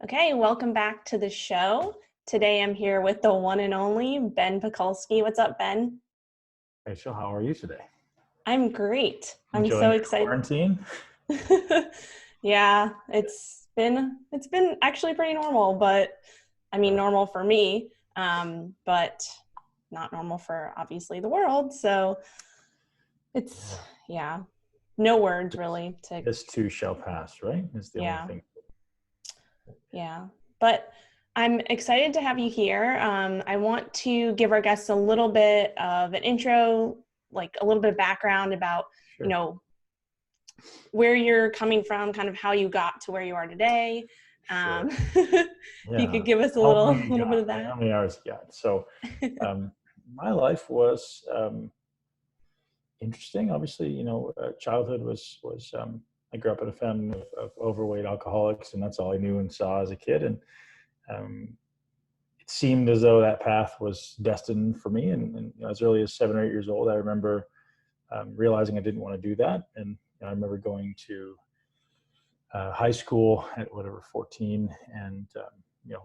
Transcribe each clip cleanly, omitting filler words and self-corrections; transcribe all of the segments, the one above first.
Okay, welcome back to the show. Today I'm here with the one and only Ben Pakulski. What's up, Ben? Hey, so how are you today? I'm great. I'm Enjoying so your excited. quarantine? Yeah, it's been actually pretty normal, but I mean Right. normal for me, but not normal for obviously the world. So it's Yeah. yeah, no words This, really to this too shall pass, right? Is the only yeah. thing. Yeah, but I'm excited to have you here. I want to give our guests a little bit of an intro, like a little bit of background about, you Sure. know, where you're coming from, kind of how you got to where you are today. Sure. If you could Yeah. give us a How little, many you little bit got, of right? that. How many hours you got? So, my life was interesting. Obviously, childhood was. I grew up in a family of overweight alcoholics, and that's all I knew and saw as a kid. And um, it seemed as though that path was destined for me. And as early as 7 or 8 years old, I remember realizing I didn't want to do that. And I remember going to high school at whatever 14, and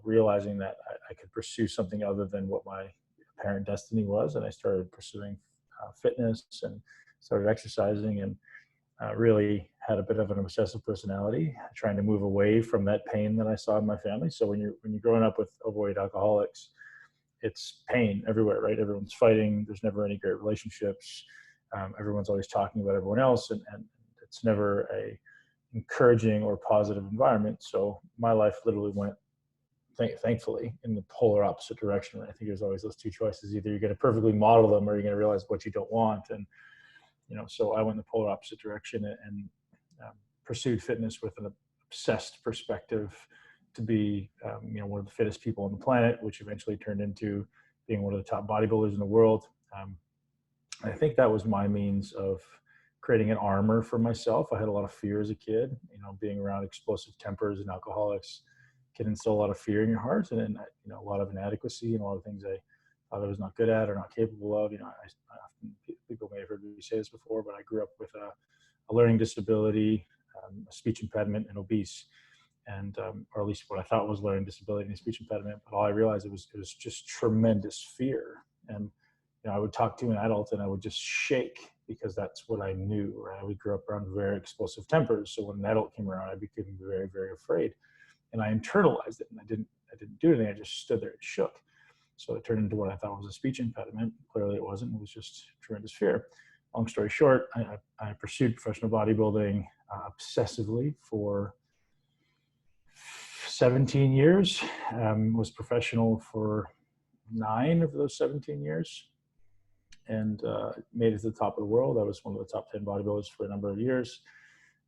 realizing that I could pursue something other than what my apparent destiny was. And I started pursuing fitness and started exercising, and really had a bit of an obsessive personality, trying to move away from that pain that I saw in my family. So when you're growing up with overweight alcoholics, it's pain everywhere, right? Everyone's fighting. There's never any great relationships. Everyone's always talking about everyone else, and it's never a encouraging or positive environment. So my life literally went, thankfully, in the polar opposite direction. I think there's always those two choices: either you're going to perfectly model them, or you're going to realize what you don't want. And so I went in the polar opposite direction, and pursued fitness with an obsessed perspective to be, one of the fittest people on the planet, which eventually turned into being one of the top bodybuilders in the world. Um, I think that was my means of creating an armor for myself. I had a lot of fear as a kid. Being around explosive tempers and alcoholics can instill a lot of fear in your heart, and then a lot of inadequacy and a lot of things I thought I was not good at or not capable of. I often, people may have heard me say this before, but I grew up with a learning disability, a speech impediment, and obese, and or at least what I thought was learning disability and a speech impediment. But all I realized it was just tremendous fear. And I would talk to an adult and I would just shake because that's what I knew. Right? We grew up around very explosive tempers, so when an adult came around, I became very, very afraid, and I internalized it. And I didn't do anything. I just stood there and shook. So it turned into what I thought was a speech impediment. Clearly, it wasn't. It was just tremendous fear. Long story short, I pursued professional bodybuilding obsessively for 17 years. Was professional for 9 of those 17 years, and made it to the top of the world. I was one of the top 10 bodybuilders for a number of years,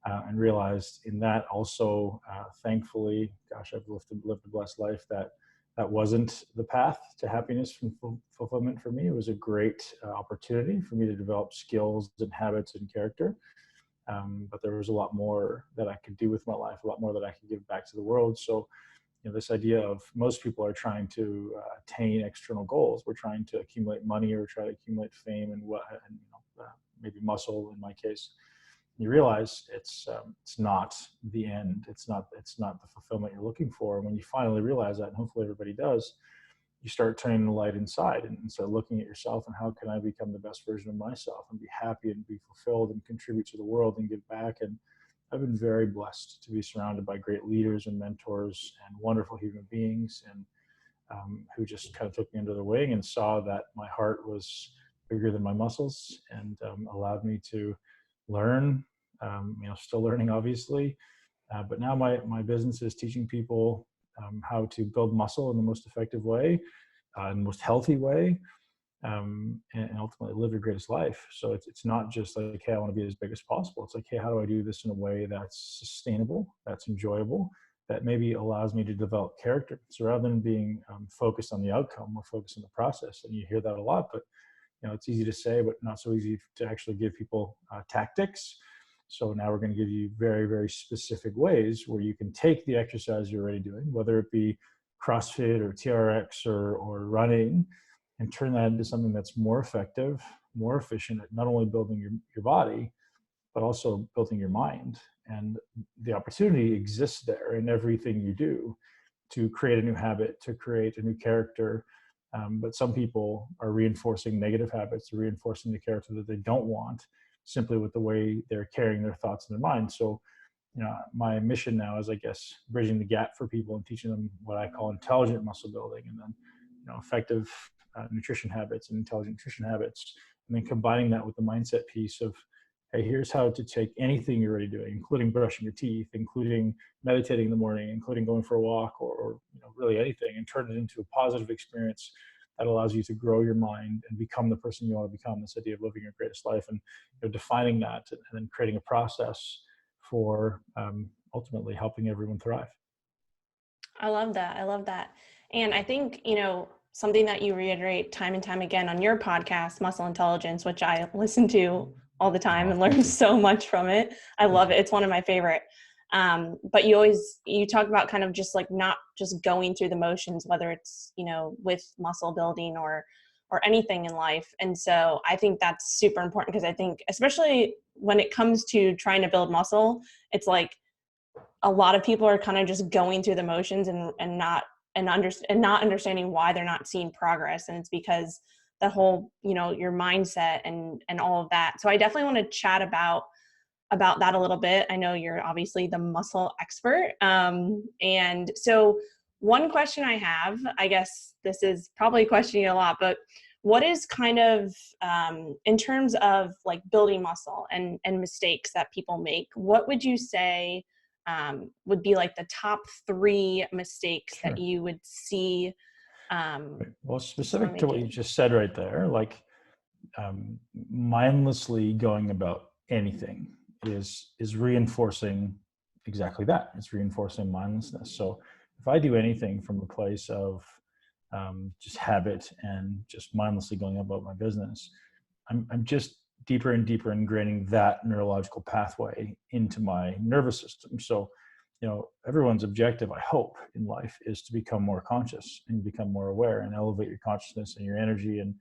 and realized in that also, thankfully, gosh, I've lived a blessed life, that wasn't the path to happiness and fulfillment for me. It was a great opportunity for me to develop skills and habits and character. But there was a lot more that I could do with my life, a lot more that I could give back to the world. So, this idea of most people are trying to attain external goals. We're trying to accumulate money or try to accumulate fame and maybe muscle in my case. You realize it's not the end. It's not the fulfillment you're looking for. And when you finally realize that, and hopefully everybody does, you start turning the light inside and start looking at yourself and how can I become the best version of myself and be happy and be fulfilled and contribute to the world and give back. And I've been very blessed to be surrounded by great leaders and mentors and wonderful human beings, and who just kind of took me under their wing and saw that my heart was bigger than my muscles, and allowed me to learn. Still learning, obviously, but now my business is teaching people how to build muscle in the most effective way, in the most healthy way, and ultimately live your greatest life. So it's not just like, hey, I want to be as big as possible. It's like, hey, how do I do this in a way that's sustainable, that's enjoyable, that maybe allows me to develop character? So rather than being focused on the outcome, we're focused on the process. And you hear that a lot, but it's easy to say, but not so easy to actually give people tactics. So now we're going to give you very, very specific ways where you can take the exercise you're already doing, whether it be CrossFit or TRX or running, and turn that into something that's more effective, more efficient at not only building your body, but also building your mind. And the opportunity exists there in everything you do. to create a new habit, to create a new character. But some people are reinforcing negative habits, reinforcing the character that they don't want, simply with the way they're carrying their thoughts in their mind. So, my mission now is, I guess, bridging the gap for people and teaching them what I call intelligent muscle building, and then, effective nutrition habits and intelligent nutrition habits, and then combining that with the mindset piece of, hey, here's how to take anything you're already doing, including brushing your teeth, including meditating in the morning, including going for a walk, or really anything, and turn it into a positive experience that allows you to grow your mind and become the person you want to become. This idea of living your greatest life, and defining that, and then creating a process for ultimately helping everyone thrive. I love that. I love that. And I think, something that you reiterate time and time again on your podcast, Muscle Intelligence, which I listen to all the time and learn so much from it. I love it. It's one of my favorite. But you talk about kind of just like not just going through the motions, whether it's, with muscle building or anything in life. And so I think that's super important, because I think especially when it comes to trying to build muscle, it's like a lot of people are kind of just going through the motions and not understanding why they're not seeing progress. And it's because the whole, your mindset and all of that. So I definitely want to chat about that a little bit. I know you're obviously the muscle expert. And so one question I have, I guess this is probably questioning a lot, but what is kind of, in terms of like building muscle and mistakes that people make, what would you say would be like the top 3 mistakes Sure. that you would see? Well, specific to what you just said right there, like mindlessly going about anything is reinforcing exactly that. It's reinforcing mindlessness. So if I do anything from a place of just habit and just mindlessly going about my business, I'm just deeper and deeper ingraining that neurological pathway into my nervous system. So, everyone's objective, I hope, in life is to become more conscious and become more aware and elevate your consciousness and your energy. And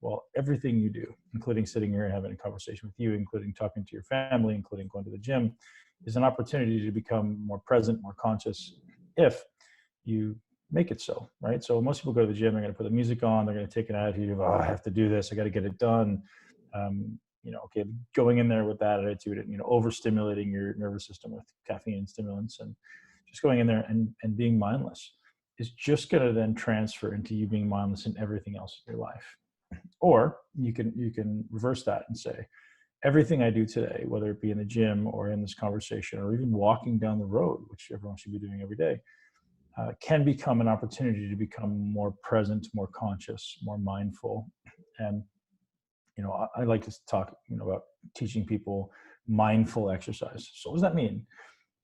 well, everything you do, including sitting here and having a conversation with you, including talking to your family, including going to the gym, is an opportunity to become more present, more conscious, if you make it so, right? So most people go to the gym, they're going to put the music on, they're going to take an attitude of, oh, I have to do this, I got to get it done. Okay, going in there with that attitude and, overstimulating your nervous system with caffeine and stimulants, and just going in there and being mindless is just going to then transfer into you being mindless in everything else in your life. Or you can reverse that and say, everything I do today, whether it be in the gym or in this conversation or even walking down the road, which everyone should be doing every day, can become an opportunity to become more present, more conscious, more mindful. And I like to talk about teaching people mindful exercise. So what does that mean?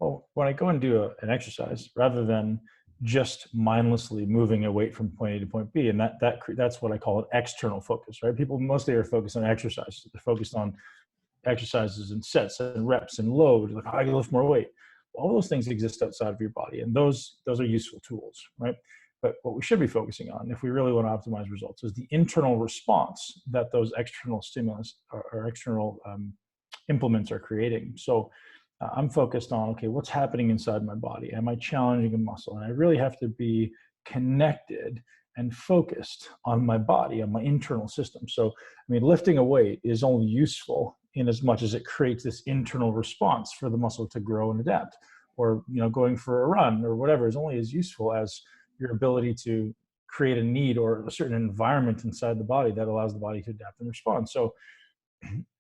Well, when I go and do an exercise, rather than just mindlessly moving a weight from point A to point B, and that's what I call an external focus, right? People mostly are focused on exercise. They're focused on exercises and sets and reps and load, like how do you lift more weight? All those things exist outside of your body, and those are useful tools, right? But what we should be focusing on, if we really want to optimize results, is the internal response that those external stimulus or external implements are creating. So I'm focused on, okay, what's happening inside my body? Am I challenging a muscle? And I really have to be connected and focused on my body, on my internal system. So, lifting a weight is only useful in as much as it creates this internal response for the muscle to grow and adapt. Or, going for a run or whatever is only as useful as your ability to create a need or a certain environment inside the body that allows the body to adapt and respond. So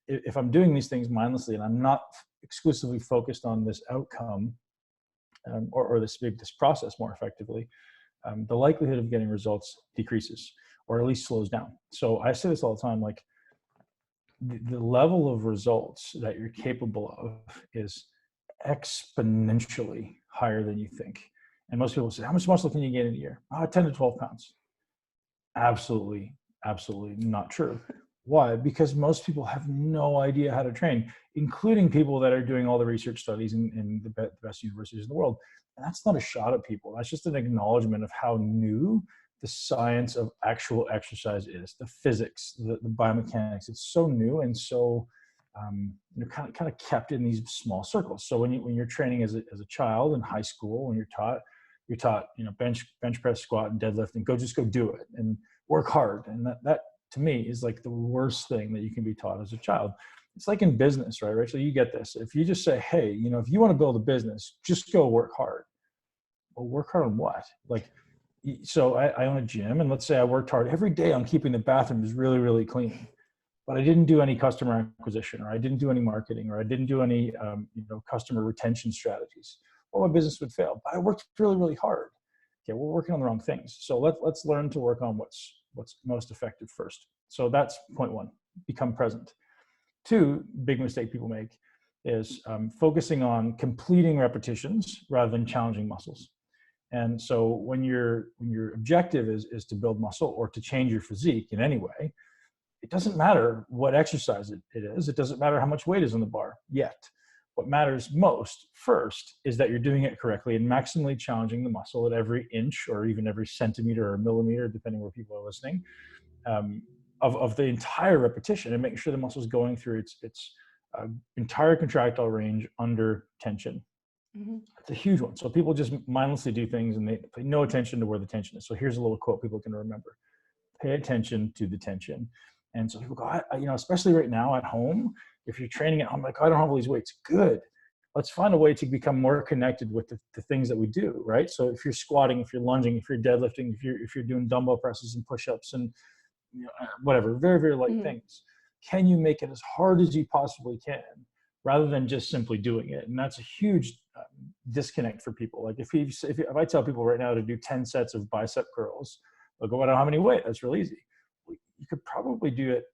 if I'm doing these things mindlessly and I'm not exclusively focused on this outcome or this process more effectively, the likelihood of getting results decreases or at least slows down. So I say this all the time, like the level of results that you're capable of is exponentially higher than you think. And most people say, how much muscle can you gain in a year? 10 to 12 pounds. Absolutely not true. Why? Because most people have no idea how to train, including people that are doing all the research studies in the best universities in the world. And that's not a shot at people. That's just an acknowledgement of how new the science of actual exercise is, the physics, the biomechanics. It's so new and so kind of kept in these small circles. So when you're training as a child in high school, when you're taught, you're taught, bench press, squat, and deadlift, and just go do it and work hard. And that to me is like the worst thing that you can be taught as a child. It's like in business, right, Rachel? You get this. If you just say, hey, if you want to build a business, just go work hard. Well, work hard on what? Like, so I own a gym, and let's say I worked hard every day on keeping the bathrooms really, really clean, but I didn't do any customer acquisition, or I didn't do any marketing, or I didn't do any, customer retention strategies. Well, my business would fail, but I worked really, really hard. Okay, we're working on the wrong things. So let's learn to work on what's most effective first. So that's point one, become present. Two, big mistake people make is focusing on completing repetitions rather than challenging muscles. And so when your objective is to build muscle or to change your physique in any way, it doesn't matter what exercise it is. It doesn't matter how much weight is on the bar yet. What matters most first is that you're doing it correctly and maximally challenging the muscle at every inch or even every centimeter or millimeter, depending where people are listening, of the entire repetition, and making sure the muscle is going through its entire contractile range under tension. Mm-hmm. It's a huge one. So people just mindlessly do things and they pay no attention to where the tension is. So here's a little quote people can remember: pay attention to the tension. And so people go, especially right now at home, if you're training at home, like, I don't have all these weights. Good. Let's find a way to become more connected with the things that we do, right? So if you're squatting, if you're lunging, if you're deadlifting, if you're doing dumbbell presses and push-ups and whatever, very, very light mm-hmm. things, can you make it as hard as you possibly can rather than just simply doing it? And that's a huge disconnect for people. Like if I tell people right now to do 10 sets of bicep curls, they'll go, I don't have any weight. That's real easy. You could probably do it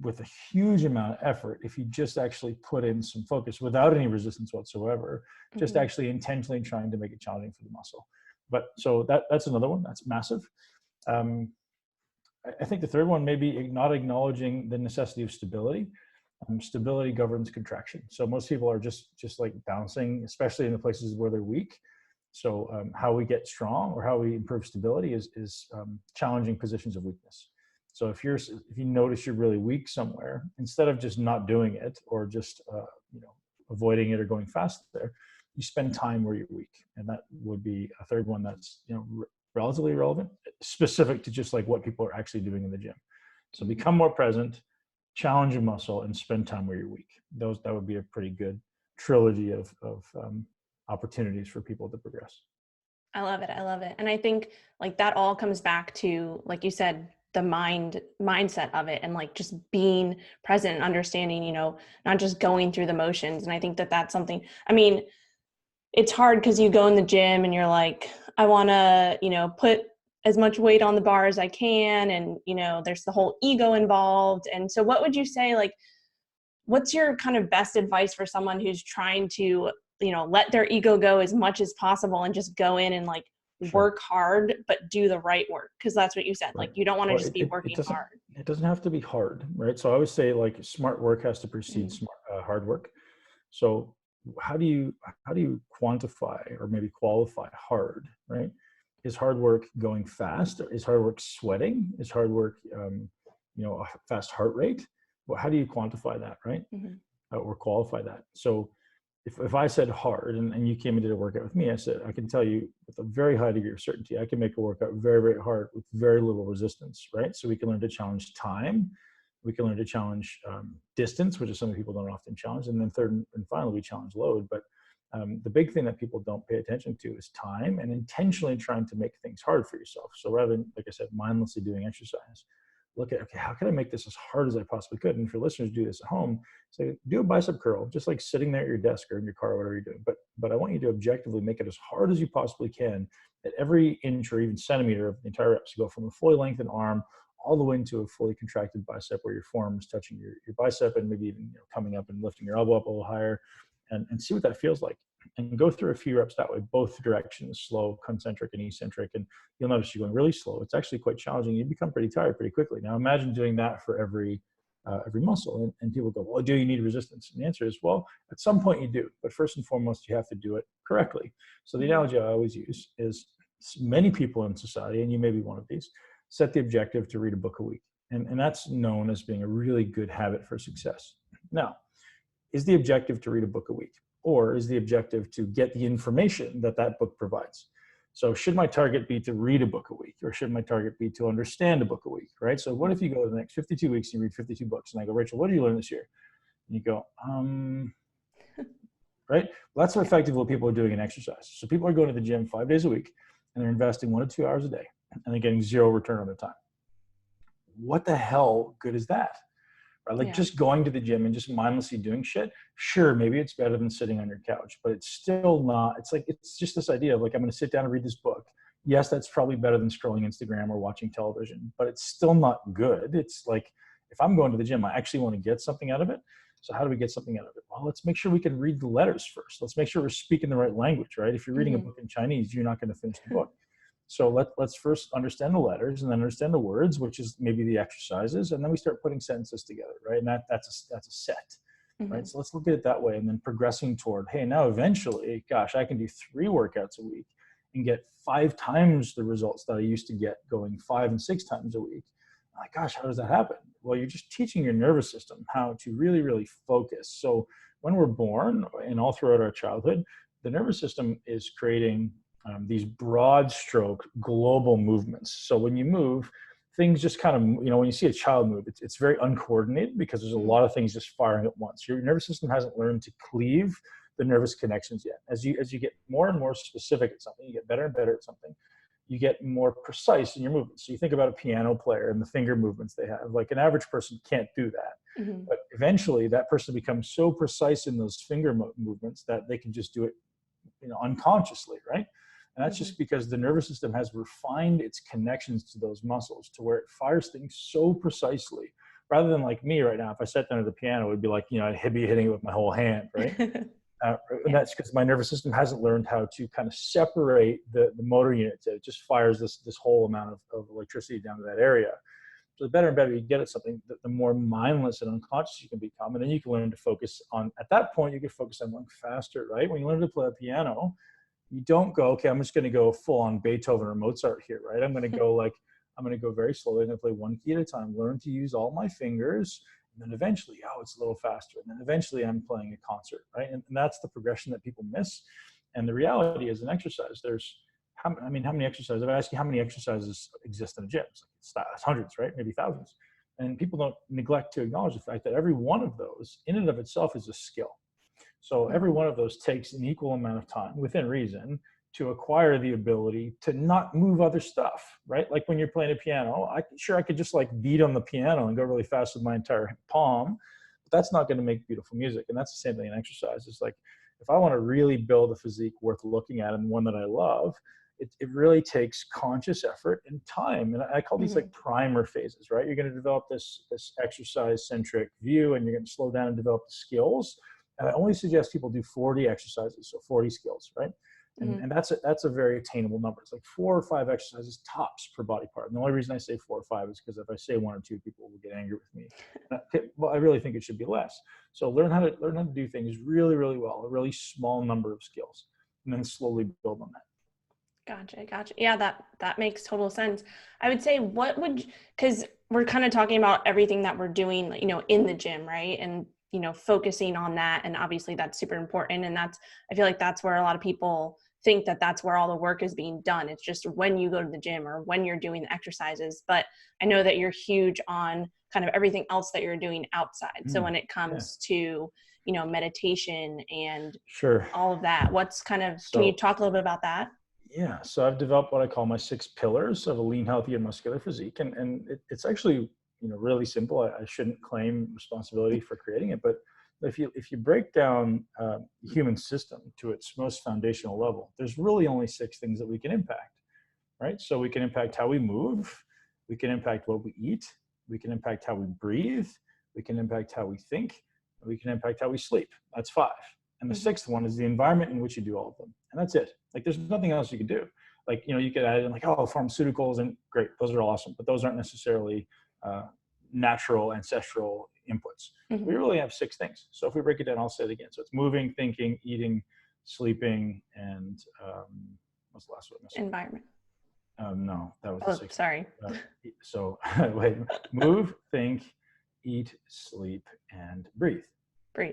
with a huge amount of effort if you just actually put in some focus without any resistance whatsoever, mm-hmm. just actually intentionally trying to make it challenging for the muscle. But so that's another one. That's massive. I think the third one may be not acknowledging the necessity of stability. Stability governs contraction. So most people are just like bouncing, especially in the places where they're weak. So how we get strong or how we improve stability is challenging positions of weakness. So if you notice you're really weak somewhere, instead of just not doing it or just avoiding it or going fast there, you spend time where you're weak, and that would be a third one that's relatively relevant, specific to just like what people are actually doing in the gym. So become more present, challenge your muscle, and spend time where you're weak. That would be a pretty good trilogy of opportunities for people to progress. I love it. And I think like that all comes back to, like you said, the mindset of it, and like just being present and understanding, not just going through the motions. And I think that that's something, it's hard because you go in the gym and you're like, I want to, put as much weight on the bar as I can. And, there's the whole ego involved. And so what would you say, like, what's your kind of best advice for someone who's trying to, let their ego go as much as possible and just go in and like work hard, but do the right work? Because that's what you said. Right. Like, you don't want to just be working hard. It doesn't have to be hard, right? So I always say like smart work has to precede hard work. So how do you quantify or maybe qualify hard, right? Is hard work going fast? Is hard work sweating? Is hard work, a fast heart rate? Well, how do you quantify that, right? Mm-hmm. Or qualify that? So if I said hard and you came and did a workout with me, I said, I can tell you with a very high degree of certainty, I can make a workout very, very hard with very little resistance, right? So we can learn to challenge time. We can learn to challenge distance, which is something people don't often challenge. And then third and finally, we challenge load. But the big thing that people don't pay attention to is time and intentionally trying to make things hard for yourself. So rather than, like I said, mindlessly doing exercise, look at, okay, how can I make this as hard as I possibly could? And for listeners do this at home, say, do a bicep curl, just like sitting there at your desk or in your car, or whatever you're doing. But I want you to objectively make it as hard as you possibly can at every inch or even centimeter of the entire rep. So go from a fully lengthened arm all the way into a fully contracted bicep where your forearm is touching your bicep and maybe even coming up and lifting your elbow up a little higher, and see what that feels like. And go through a few reps that way, both directions, slow, concentric and eccentric. And you'll notice you're going really slow. It's actually quite challenging. You become pretty tired pretty quickly. Now imagine doing that for every muscle. And people go, well, do you need resistance? And the answer is, well, at some point you do. But first and foremost, you have to do it correctly. So the analogy I always use is many people in society, and you may be one of these, set the objective to read a book a week. And that's known as being a really good habit for success. Now, is the objective to read a book a week? Or is the objective to get the information that book provides? So should my target be to read a book a week, or should my target be to understand a book a week, right? So what if you go to the next 52 weeks and you read 52 books, and I go, Rachel, what did you learn this year? And you go, right? Well, that's effectively what people are doing in exercise. So people are going to the gym 5 days a week, and they're investing 1 to 2 hours a day, and they're getting zero return on their time. What the hell good is that? Right? Like just going to the gym and just mindlessly doing shit. Sure, maybe it's better than sitting on your couch, but it's still not. It's like, it's just this idea of like, I'm going to sit down and read this book. Yes, that's probably better than scrolling Instagram or watching television, but it's still not good. It's like, if I'm going to the gym, I actually want to get something out of it. So how do we get something out of it? Well, let's make sure we can read the letters first. Let's make sure we're speaking the right language, right? If you're reading a book in Chinese, you're not going to finish the book. So let's first understand the letters and then understand the words, which is maybe the exercises. And then we start putting sentences together, right? And that's a set, right? So let's look at it that way, and then progressing toward, hey, now eventually, gosh, I can do 3 workouts a week and get 5 times the results that I used to get going 5 and 6 times a week. Like, gosh, how does that happen? Well, you're just teaching your nervous system how to really, really focus. So when we're born and all throughout our childhood, the nervous system is creating these broad stroke global movements. So when you move, things just kind of, when you see a child move, it's very uncoordinated because there's a lot of things just firing at once. Your nervous system hasn't learned to cleave the nervous connections yet. As you get more and more specific at something, you get better and better at something, you get more precise in your movements. So you think about a piano player and the finger movements they have. Like an average person can't do that. But eventually that person becomes so precise in those finger movements that they can just do it unconsciously, right? And that's just because the nervous system has refined its connections to those muscles to where it fires things so precisely. Rather than like me right now, if I sat down at the piano, it would be like, I'd be hitting it with my whole hand, right? And that's because my nervous system hasn't learned how to kind of separate the motor units. It just fires this whole amount of electricity down to that area. So the better and better you get at something, the more mindless and unconscious you can become. And then you can learn to focus on, at that point, you can focus on going faster, right? When you learn to play a piano, you don't go, okay, I'm just going to go full on Beethoven or Mozart here, right? I'm going to go very slowly. I'm going to play one key at a time, learn to use all my fingers. And then eventually, it's a little faster. And then eventually I'm playing a concert, right? And that's the progression that people miss. And the reality is in exercise, there's, how many exercises? If I ask you how many exercises exist in a gym, it's hundreds, right? Maybe thousands. And people don't neglect to acknowledge the fact that every one of those in and of itself is a skill. So every one of those takes an equal amount of time within reason to acquire the ability to not move other stuff, right? Like when you're playing a piano, I could just like beat on the piano and go really fast with my entire palm, but that's not going to make beautiful music. And that's the same thing in exercise. It's like, if I want to really build a physique worth looking at and one that I love, it really takes conscious effort and time. And I call these like primer phases, right? You're going to develop this exercise centric view, and you're going to slow down and develop the skills. And I only suggest people do 40 exercises, so 40 skills, right? And that's a very attainable number. It's like 4 or 5 exercises tops per body part. And the only reason I say 4 or 5 is because if I say 1 or 2, people will get angry with me. Well, I really think it should be less. So learn how to do things really, really well, a really small number of skills, and then slowly build on that. Gotcha. Yeah, that makes total sense. I would say because we're kind of talking about everything that we're doing, in the gym, right? And, focusing on that. And obviously that's super important. And I feel like that's where a lot of people think that that's where all the work is being done. It's just when you go to the gym or when you're doing the exercises. But I know that you're huge on kind of everything else that you're doing outside. So when it comes to, meditation and all of that, can you talk a little bit about that? Yeah, so I've developed what I call my 6 pillars of a lean, healthy, and muscular physique, and it's actually really simple. I shouldn't claim responsibility for creating it, but if you break down the human system to its most foundational level, there's really only 6 things that we can impact, right? So we can impact how we move, we can impact what we eat, we can impact how we breathe, we can impact how we think, we can impact how we sleep. That's 5. And the 6th one is the environment in which you do all of them. And that's it. Like there's nothing else you can do. Like, you could add in like, pharmaceuticals, and great, those are awesome, but those aren't necessarily natural ancestral inputs. We really have 6 things. So if we break it down, I'll say it again. So it's moving, thinking, eating, sleeping, and what's the last one? Environment. No, that was the 6th. Sorry. So wait, move, think, eat, sleep, and breathe.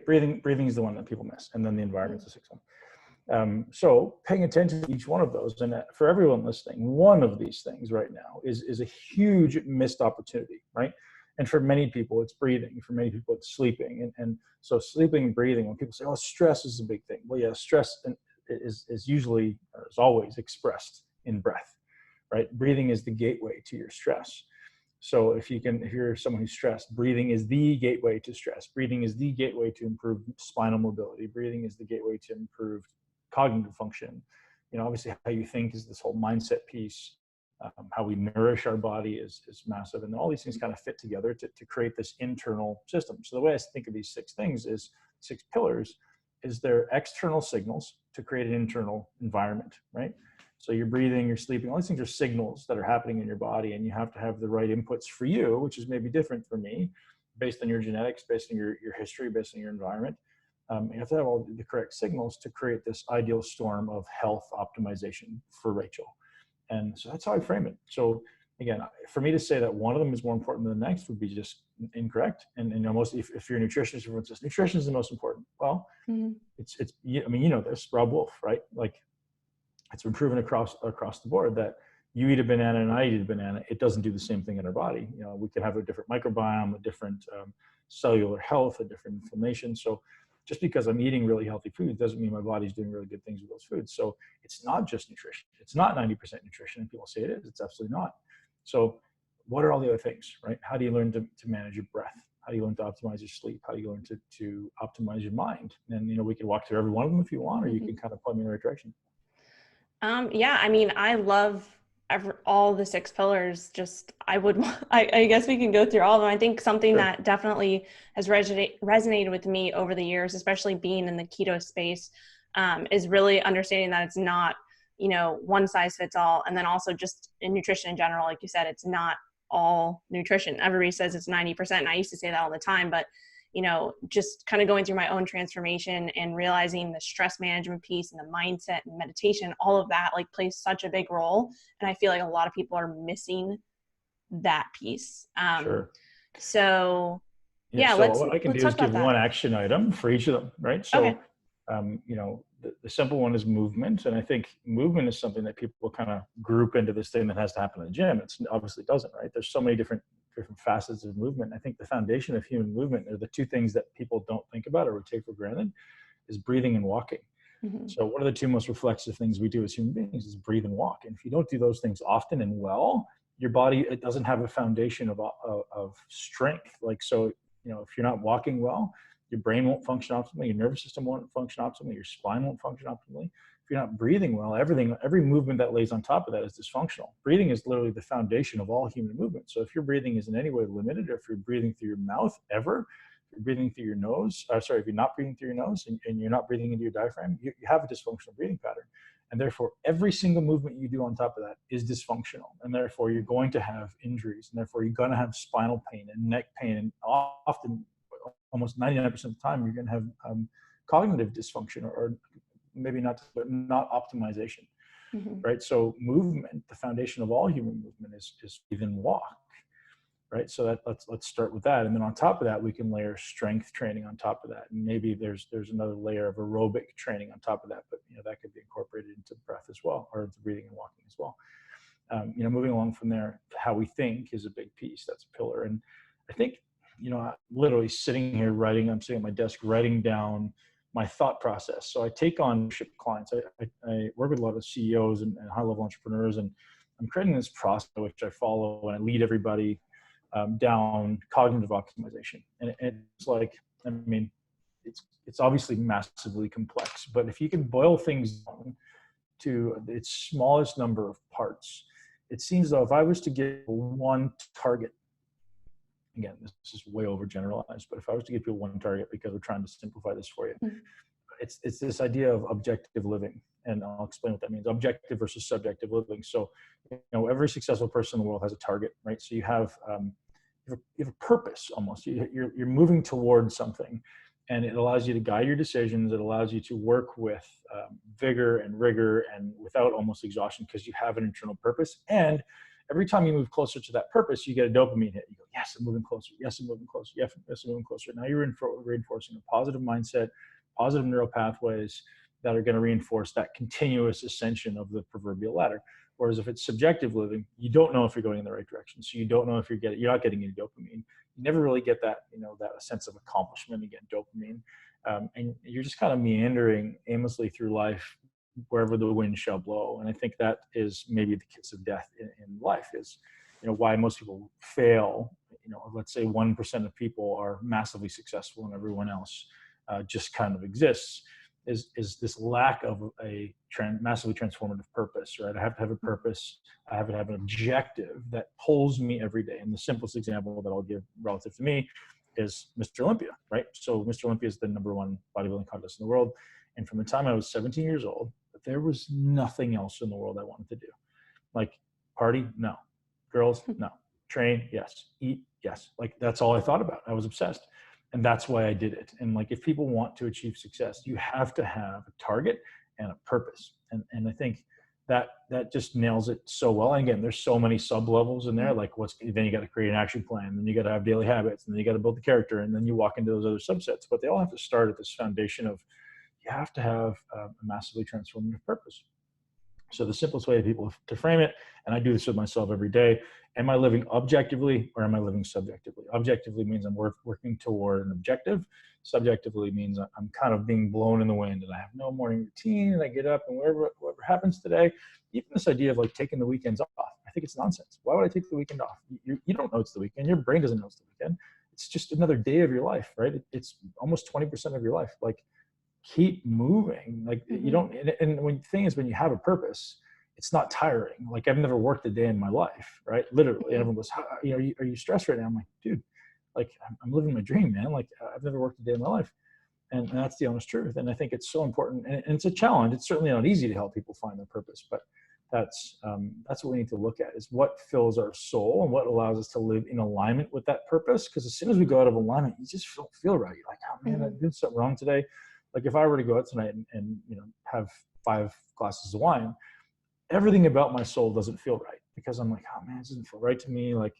Breathing is the one that people miss, and then the environment's the 6th one. So paying attention to each one of those, and for everyone listening, one of these things right now is a huge missed opportunity, right? And for many people, it's breathing. For many people, it's sleeping. And so sleeping and breathing, when people say, oh, stress is a big thing. Well, yeah, stress is usually, or is always expressed in breath, right? Breathing is the gateway to your stress. So if you're someone who's stressed, breathing is the gateway to stress. Breathing is the gateway to improve spinal mobility. Breathing is the gateway to improve cognitive function. Obviously how you think is this whole mindset piece. How we nourish our body is massive. And all these things kind of fit together to create this internal system. So the way I think of these 6 things is 6 pillars is they're external signals to create an internal environment, right? So you're breathing, you're sleeping, all these things are signals that are happening in your body, and you have to have the right inputs for you, which is maybe different for me, based on your genetics, based on your history, based on your environment. You have to have all the correct signals to create this ideal storm of health optimization for Rachel. And so that's how I frame it. So again, for me to say that one of them is more important than the next would be just incorrect. And mostly if you're a nutritionist, everyone says nutrition is the most important. Well, it's this, Rob Wolf, right? Like, it's been proven across the board that you eat a banana and I eat a banana, it doesn't do the same thing in our body. We can have a different microbiome, a different cellular health, a different inflammation. So just because I'm eating really healthy food doesn't mean my body's doing really good things with those foods. So it's not just nutrition. It's not 90% nutrition. And people say it is. It's absolutely not. So what are all the other things, right? How do you learn to manage your breath? How do you learn to optimize your sleep? How do you learn to optimize your mind? And, we can walk through every one of them if you want, or you can kind of point me in the right direction. Yeah, I mean, I love all the 6 pillars. I guess we can go through all of them. I think something that definitely has resonated with me over the years, especially being in the keto space, is really understanding that it's not, one size fits all. And then also just in nutrition in general, like you said, it's not all nutrition. Everybody says it's 90%. And I used to say that all the time, but just kind of going through my own transformation and realizing the stress management piece and the mindset and meditation, all of that plays such a big role. And I feel like a lot of people are missing that piece. Sure. So what I can do is give one action item for each of them, right? So, okay. The simple one is movement. And I think movement is something that people kind of group into this thing that has to happen in the gym. It's obviously doesn't, right? There's so many different facets of movement. I think the foundation of human movement are the 2 things that people don't think about or would take for granted is breathing and walking. Mm-hmm. So one of the 2 most reflexive things we do as human beings is breathe and walk. And if you don't do those things often and well, your body, it doesn't have a foundation of strength. So, if you're not walking well, your brain won't function optimally, your nervous system won't function optimally, your spine won't function optimally. If you're not breathing well, every movement that lays on top of that is dysfunctional. Breathing is literally the foundation of all human movement. So if your breathing is in any way limited, or if you're breathing through your mouth ever, if you're breathing through your nose, if you're not breathing through your nose and you're not breathing into your diaphragm, you have a dysfunctional breathing pattern. And therefore, every single movement you do on top of that is dysfunctional. And therefore, you're going to have injuries. And therefore, you're going to have spinal pain and neck pain. And often, almost 99% of the time, you're going to have cognitive dysfunction or maybe not optimization, right? So movement, the foundation of all human movement is even walk, right? So let's start with that. And then on top of that, we can layer strength training on top of that. And maybe there's another layer of aerobic training on top of that, but that could be incorporated into breath as well, or into breathing and walking as well. Moving along from there, how we think is a big piece. That's a pillar. And I think, literally sitting here I'm sitting at my desk writing down my thought process. So I take on clients. I work with a lot of CEOs and high-level entrepreneurs, and I'm creating this process which I follow, and I lead everybody down cognitive optimization. And it's it's obviously massively complex, but if you can boil things down to its smallest number of parts, it seems though if I was to give one target, again, this is way overgeneralized, but if I was to give people one target, because we're trying to simplify this for you, it's this idea of objective living. And I'll explain what that means. Objective versus subjective living. So, every successful person in the world has a target, right? So you have a purpose almost. You're moving towards something, and it allows you to guide your decisions. It allows you to work with vigor and rigor and without almost exhaustion, because you have an internal purpose. And every time you move closer to that purpose, you get a dopamine hit. You go, yes, I'm moving closer. Yes, I'm moving closer. Yes, I'm moving closer. Now you're reinforcing a positive mindset, positive neural pathways. that are going to reinforce that continuous ascension of the proverbial ladder. Whereas if it's subjective living, you don't know if you're going in the right direction. So you don't know if you're not getting any dopamine. You never really get that, that sense of accomplishment, again, dopamine. And you're just kind of meandering aimlessly through life, wherever the wind shall blow. And I think that is maybe the kiss of death in life, is, why most people fail. Let's say 1% of people are massively successful and everyone else just kind of exists, is this lack of a massively transformative purpose, right? I have to have a purpose. I have to have an objective that pulls me every day. And the simplest example that I'll give relative to me is Mr. Olympia, right? So Mr. Olympia is the #1 bodybuilding contest in the world. And from the time I was 17 years old, there was nothing else in the world I wanted to do. Like, party? No. Girls? No. Train? Yes. Eat? Yes. Like, that's all I thought about. I was obsessed. And that's why I did it. And like, if people want to achieve success, you have to have a target and a purpose. And I think that just nails it so well. And again, there's so many sub levels in there. Like, then you got to create an action plan, then you got to have daily habits, and then you got to build the character, and then you walk into those other subsets. But they all have to start at this foundation of, you have to have a massively transformative purpose. So the simplest way for people to frame it, and I do this with myself every day, am I living objectively or am I living subjectively? Objectively means I'm working toward an objective. Subjectively means I'm kind of being blown in the wind, and I have no morning routine, and I get up and whatever happens today. Even this idea of like taking the weekends off, I think it's nonsense. Why would I take the weekend off? You don't know it's the weekend. Your brain doesn't know it's the weekend. It's just another day of your life, right? It's almost 20% of your life. Like, keep moving. Like, you don't, and when the thing is, when you have a purpose, it's not tiring. Like, I've never worked a day in my life, right? Literally. And everyone goes, are you stressed right now? I'm like, dude, like, I'm living my dream, man. Like, I've never worked a day in my life. And that's the honest truth. And I think it's so important, and it's a challenge. It's certainly not easy to help people find their purpose, but that's what we need to look at, is what fills our soul and what allows us to live in alignment with that purpose. Because as soon as we go out of alignment, you just don't feel right. You're like, oh man, I did something wrong today. Like, if I were to go out tonight and have 5 glasses of wine, everything about my soul doesn't feel right, because I'm like, oh man, this doesn't feel right to me. Like,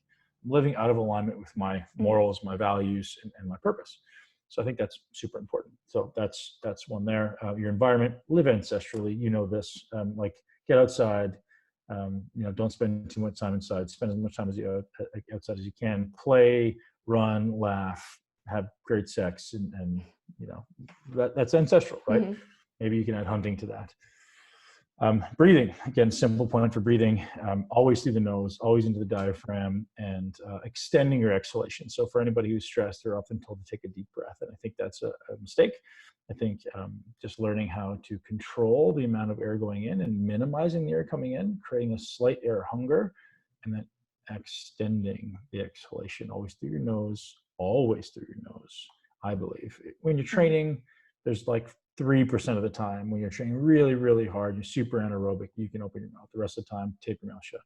I'm living out of alignment with my morals, my values, and my purpose. So I think that's super important. So that's one there. Your environment, live ancestrally. This, like, get outside. Don't spend too much time inside. Spend as much time outside as you can. Play, run, laugh, have great sex, and that's ancestral, right? Maybe you can add hunting to that. Breathing, again, simple point for breathing, always through the nose, always into the diaphragm, and extending your exhalation. So for anybody who's stressed, they're often told to take a deep breath, and I think that's a mistake. I think just learning how to control the amount of air going in and minimizing the air coming in, creating a slight air hunger, and then extending the exhalation, always through your nose, always through your nose. I believe when you're training, there's like 3% of the time when you're training really, really hard, you're super anaerobic, you can open your mouth. The rest of the time, tape your mouth shut.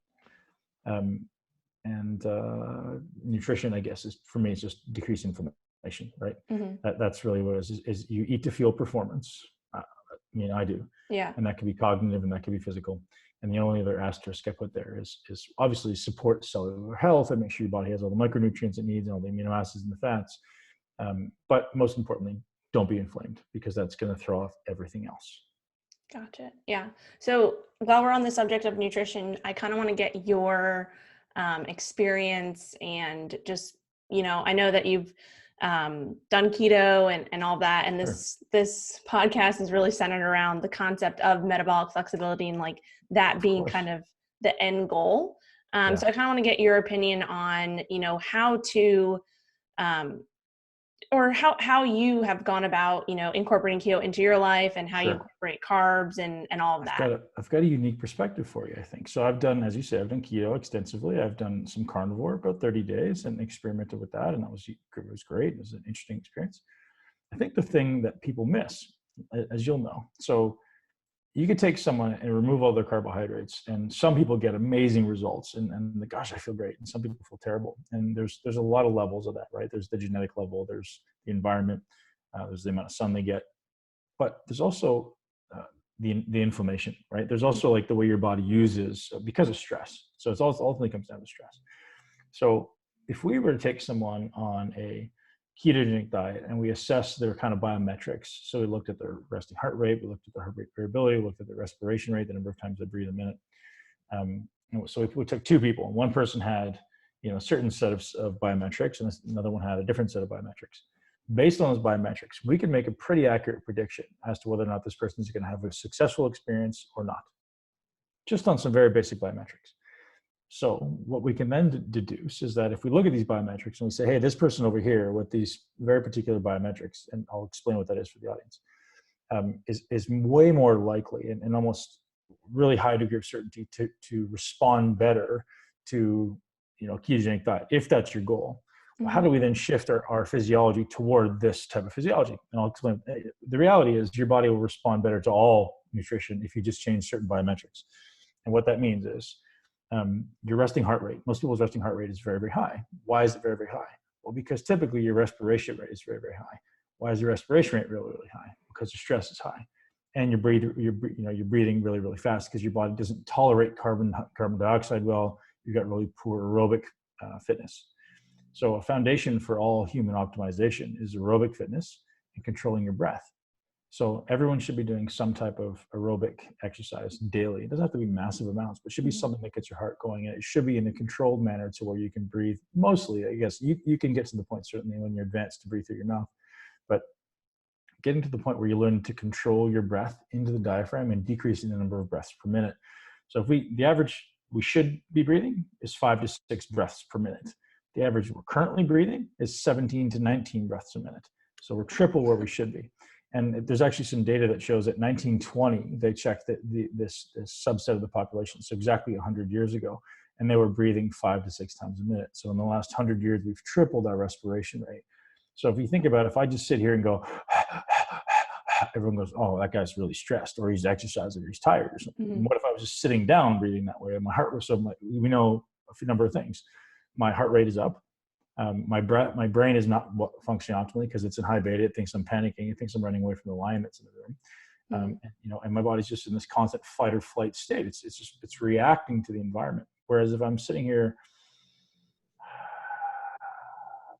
Nutrition, I guess, is, for me, it's just decrease inflammation, right? That's really what it is you eat to feel performance. I do. Yeah. And that can be cognitive and that can be physical. And the only other asterisk I put there is obviously support cellular health and make sure your body has all the micronutrients it needs and all the amino acids and the fats. But most importantly, don't be inflamed, because that's going to throw off everything else. Gotcha. Yeah. So while we're on the subject of nutrition, I kind of want to get your experience, and just, I know that you've done keto and all that. And this podcast is really centered around the concept of metabolic flexibility, and like that being kind of the end goal. So I kind of want to get your opinion on, how to, or how you have gone about, incorporating keto into your life, and how you incorporate carbs and all of that. I've got a unique perspective for you, I think. So I've done, as you say, I've done keto extensively. I've done some carnivore, about 30 days, and experimented with that. And it was great. It was an interesting experience. I think the thing that people miss, as you'll know, so you could take someone and remove all their carbohydrates, and some people get amazing results, and gosh, I feel great. And some people feel terrible. And there's a lot of levels of that, right? There's the genetic level, there's the environment, there's the amount of sun they get, but there's also the inflammation, right? There's also like the way your body uses because of stress. So it's ultimately comes down to stress. So if we were to take someone on a ketogenic diet, and we assessed their kind of biometrics. So we looked at their resting heart rate, we looked at their heart rate variability, we looked at their respiration rate, the number of times they breathe a minute. So we took two people. One person had, a certain set of biometrics, and another one had a different set of biometrics. Based on those biometrics, we can make a pretty accurate prediction as to whether or not this person is going to have a successful experience or not, just on some very basic biometrics. So what we can then deduce is that if we look at these biometrics and we say, hey, this person over here with these very particular biometrics, and I'll explain what that is for the audience, is way more likely and almost really high degree of certainty to respond better to ketogenic diet, if that's your goal. Mm-hmm. How do we then shift our physiology toward this type of physiology? And I'll explain. The reality is your body will respond better to all nutrition if you just change certain biometrics. And what that means is your resting heart rate. Most people's resting heart rate is very, very high. Why is it very, very high? Well, because typically your respiration rate is very, very high. Why is your respiration rate really, really high? Because the stress is high. And you're breathing really, really fast because your body doesn't tolerate carbon dioxide well. You've got really poor aerobic fitness. So a foundation for all human optimization is aerobic fitness and controlling your breath. So everyone should be doing some type of aerobic exercise daily. It doesn't have to be massive amounts, but it should be something that gets your heart going. And it should be in a controlled manner to where you can breathe. Mostly, I guess, you can get to the point, certainly when you're advanced, to breathe through your mouth. But getting to the point where you learn to control your breath into the diaphragm and decreasing the number of breaths per minute. So if the average we should be breathing is 5 to 6 breaths per minute. The average we're currently breathing is 17 to 19 breaths a minute. So we're triple where we should be. And there's actually some data that shows that 1920, they checked that this subset of the population, so exactly 100 years ago, and they were breathing 5 to 6 times a minute. So in the last 100 years, we've tripled our respiration rate. So if you think about it, if I just sit here and go, everyone goes, oh, that guy's really stressed, or he's exercising, or he's tired, or something. Mm-hmm. What if I was just sitting down breathing that way? And my heart was we know a number of things. My heart rate is up. My brain is not functioning optimally because it's in high beta. It thinks I'm panicking. It thinks I'm running away from the lion that's in the room. And my body's just in this constant fight or flight state. It's reacting to the environment. Whereas if I'm sitting here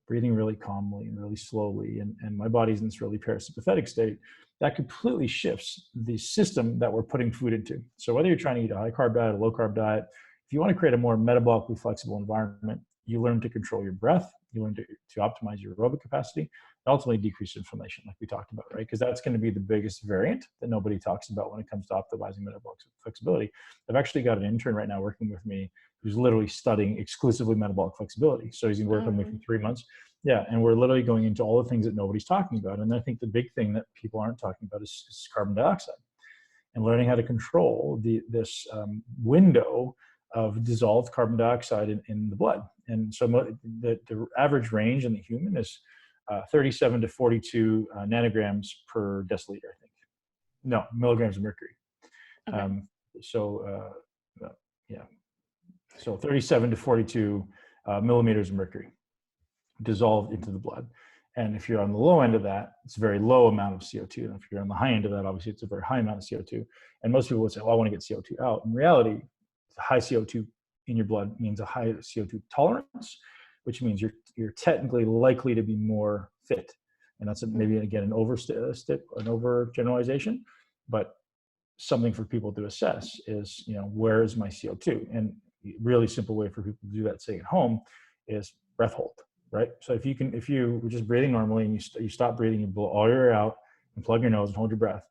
breathing really calmly and really slowly, and my body's in this really parasympathetic state, that completely shifts the system that we're putting food into. So whether you're trying to eat a high carb diet, a low carb diet, if you want to create a more metabolically flexible environment, you learn to control your breath, you learn to optimize your aerobic capacity, and ultimately decrease inflammation, like we talked about, right? Because that's going to be the biggest variant that nobody talks about when it comes to optimizing metabolic flexibility. I've actually got an intern right now working with me who's literally studying exclusively metabolic flexibility. So he's going to work with me for 3 months. Yeah, and we're literally going into all the things that nobody's talking about. And I think the big thing that people aren't talking about is carbon dioxide, and learning how to control this window of dissolved carbon dioxide in the blood. And so the average range in the human is 37 to 42 nanograms per deciliter, I think. No, milligrams of mercury. Okay. So 37 to 42 millimeters of mercury dissolved into the blood. And if you're on the low end of that, it's a very low amount of CO2. And if you're on the high end of that, obviously it's a very high amount of CO2. And most people would say, well, I want to get CO2 out. In reality, high CO2 in your blood means a high CO2 tolerance, which means you're technically likely to be more fit. And that's maybe, again, an overgeneralization, but something for people to assess is, where is my CO2? And a really simple way for people to do that, say at home, is breath hold, right? So if you were just breathing normally and you stop breathing, you blow all your air out and plug your nose and hold your breath.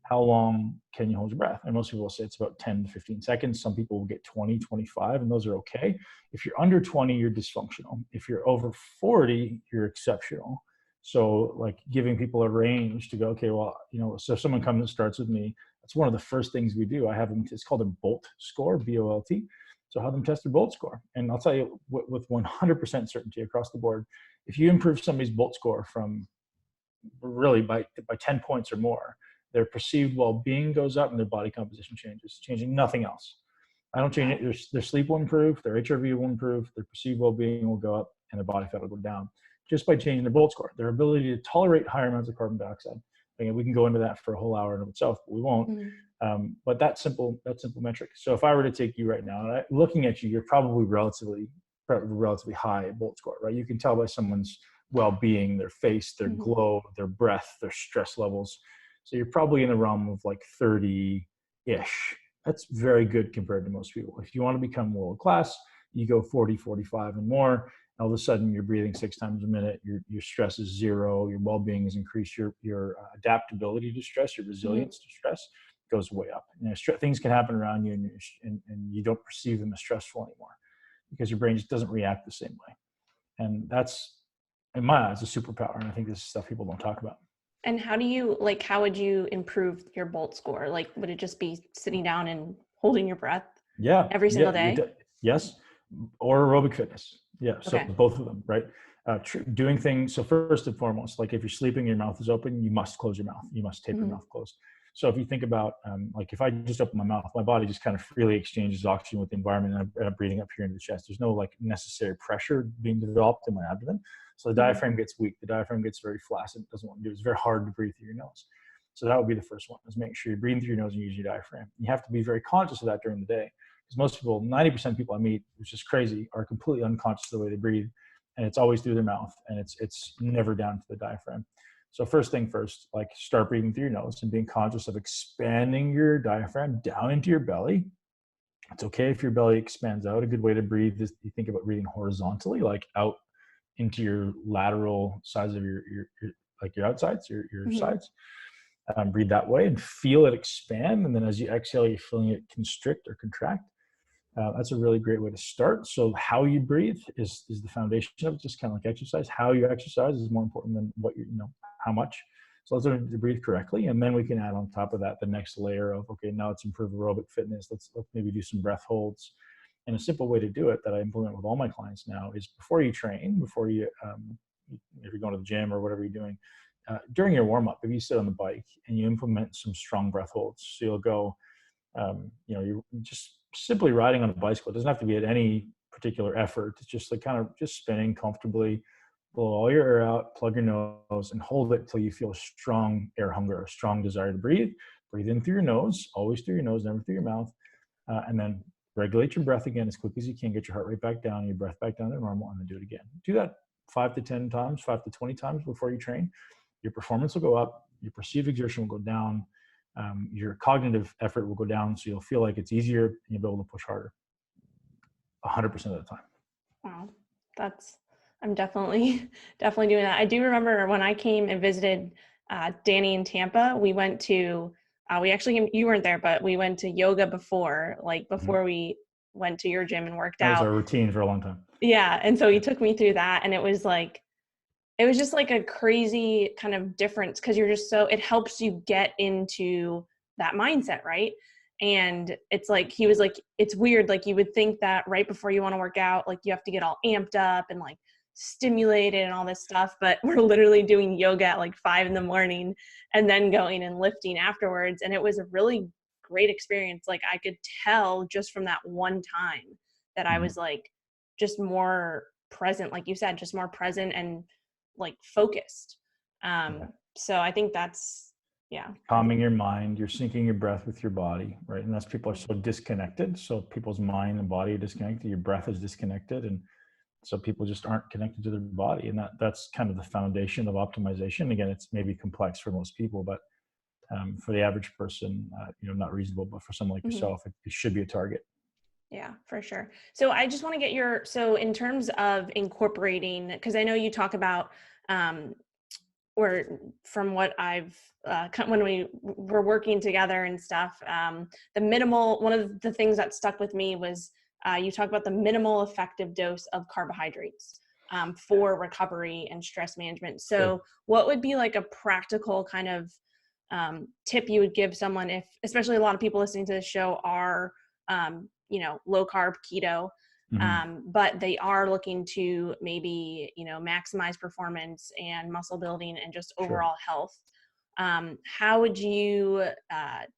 How long can you hold your breath? And most people will say it's about 10 to 15 seconds. Some people will get 20, 25, and those are okay. If you're under 20, you're dysfunctional. If you're over 40, you're exceptional. So like giving people a range to go, okay, well, so if someone comes and starts with me, that's one of the first things we do. I have them, it's called a BOLT score, B-O-L-T. So have them test their BOLT score. And I'll tell you with 100% certainty across the board, if you improve somebody's BOLT score from really by 10 points or more, their perceived well-being goes up and their body composition changes, changing nothing else. I don't change it. Their sleep will improve, their HRV will improve, their perceived well-being will go up, and their body fat will go down just by changing their BOLT score. Their ability to tolerate higher amounts of carbon dioxide. Again, we can go into that for a whole hour in of itself, but we won't. But that simple metric. So if I were to take you right now, looking at you, you're probably relatively high BOLT score, right? You can tell by someone's well-being, their face, their Mhm. glow, their breath, their stress levels. So you're probably in the realm of like 30-ish. That's very good compared to most people. If you want to become world class, you go 40, 45 and more. All of a sudden you're breathing 6 times a minute, your stress is zero, your well-being is increased, your adaptability to stress, your Mhm. resilience to stress goes way up. Things can happen around you, and you don't perceive them as stressful anymore because your brain just doesn't react the same way. And that's, in my eyes, a superpower. And I think this is stuff people don't talk about. And how do you like, how would you improve your Bolt score? Like, would it just be sitting down and holding your breath Yeah, every single yeah, day? yes, or aerobic fitness. Yeah, so Okay. both of them, right? Doing things. So first and foremost, like if you're sleeping, your mouth is open, you must close your mouth. You must tape your Mhm. mouth closed. So if you think about, like if I just open my mouth, my body just kind of freely exchanges oxygen with the environment, and I'm breathing up here into the chest. There's no like necessary pressure being developed in my abdomen. So the Mhm. diaphragm gets weak. The diaphragm gets very flaccid. It doesn't want to do it. It's very hard to breathe through your nose. So that would be the first one, is make sure you're breathing through your nose and use your diaphragm. You have to be very conscious of that during the day, because most people, 90% of people I meet, which is crazy, are completely unconscious of the way they breathe, and it's always through their mouth, and it's never down to the diaphragm. So first thing first, like start breathing through your nose and being conscious of expanding your diaphragm down into your belly. It's okay if your belly expands out. A good way to breathe is, you think about breathing horizontally, like out into your lateral sides of your like your outsides, your Mhm. sides. Breathe that way and feel it expand. And then as you exhale, you're feeling it constrict or contract. That's a really great way to start. So how you breathe is the foundation of it, just kind of like exercise. How you exercise is more important than what how much. So let's learn to breathe correctly. And then we can add on top of that the next layer of, okay, now let's improve aerobic fitness. Let's maybe do some breath holds. And a simple way to do it that I implement with all my clients now is, before you train, before you, if you're going to the gym or whatever you're doing, during your warm up, if you sit on the bike and you implement some strong breath holds, so you'll go, you're just simply riding on a bicycle. It doesn't have to be at any particular effort. It's just like kind of just spinning comfortably, blow all your air out, plug your nose, and hold it till you feel a strong air hunger, a strong desire to breathe. Breathe in through your nose, always through your nose, never through your mouth. And then regulate your breath again as quick as you can. Get your heart rate back down, your breath back down to normal, and then do it again. Do that 5 to 10 times, 5 to 20 times before you train. Your performance will go up, your perceived exertion will go down, your cognitive effort will go down, so you'll feel like it's easier and you'll be able to push harder 100% of the time. Wow. That's, I'm definitely, definitely doing that. I do remember when I came and visited Danny in Tampa, we went to, we actually, you weren't there, but we went to yoga before, like Mhm. before we went to your gym and worked That was out. our routine for a long time. Yeah. And so he took me through that, and it was like, it was just like a crazy kind of difference, because you're just so, it helps you get into that mindset, right? And it's like, he was like, it's weird, like you would think that right before you want to work out, like you have to get all amped up and like stimulated and all this stuff, but we're literally doing yoga at like 5 a.m. and then going and lifting afterwards. And it was a really great experience. Like I could tell just from that one time that I Mhm. was like just more present, like you said, just more present and like focused. Yeah. So I think that's, yeah, I Calming think. your mind, you're syncing your breath with your body, right? And that's, people are Mhm. so disconnected. So people's mind and body are disconnected. Your breath is disconnected. And so people just aren't connected to their body. And that's kind of the foundation of optimization. Again, it's maybe complex for most people, but for the average person, not reasonable, but for someone like Mhm. yourself, it should be a target. Yeah, for sure. So I just want to get your, so in terms of incorporating, because I know you talk about, um, or from what I've, when we were working together and stuff, the minimal, one of the things that stuck with me was you talk about the minimal effective dose of carbohydrates Yeah, for recovery and stress management. sure. So what would be like a practical kind of tip you would give someone, if, especially a lot of people listening to this show are, low carb keto, Hmm. but they are looking to maybe, maximize performance and muscle building and just Sure. overall health. How would you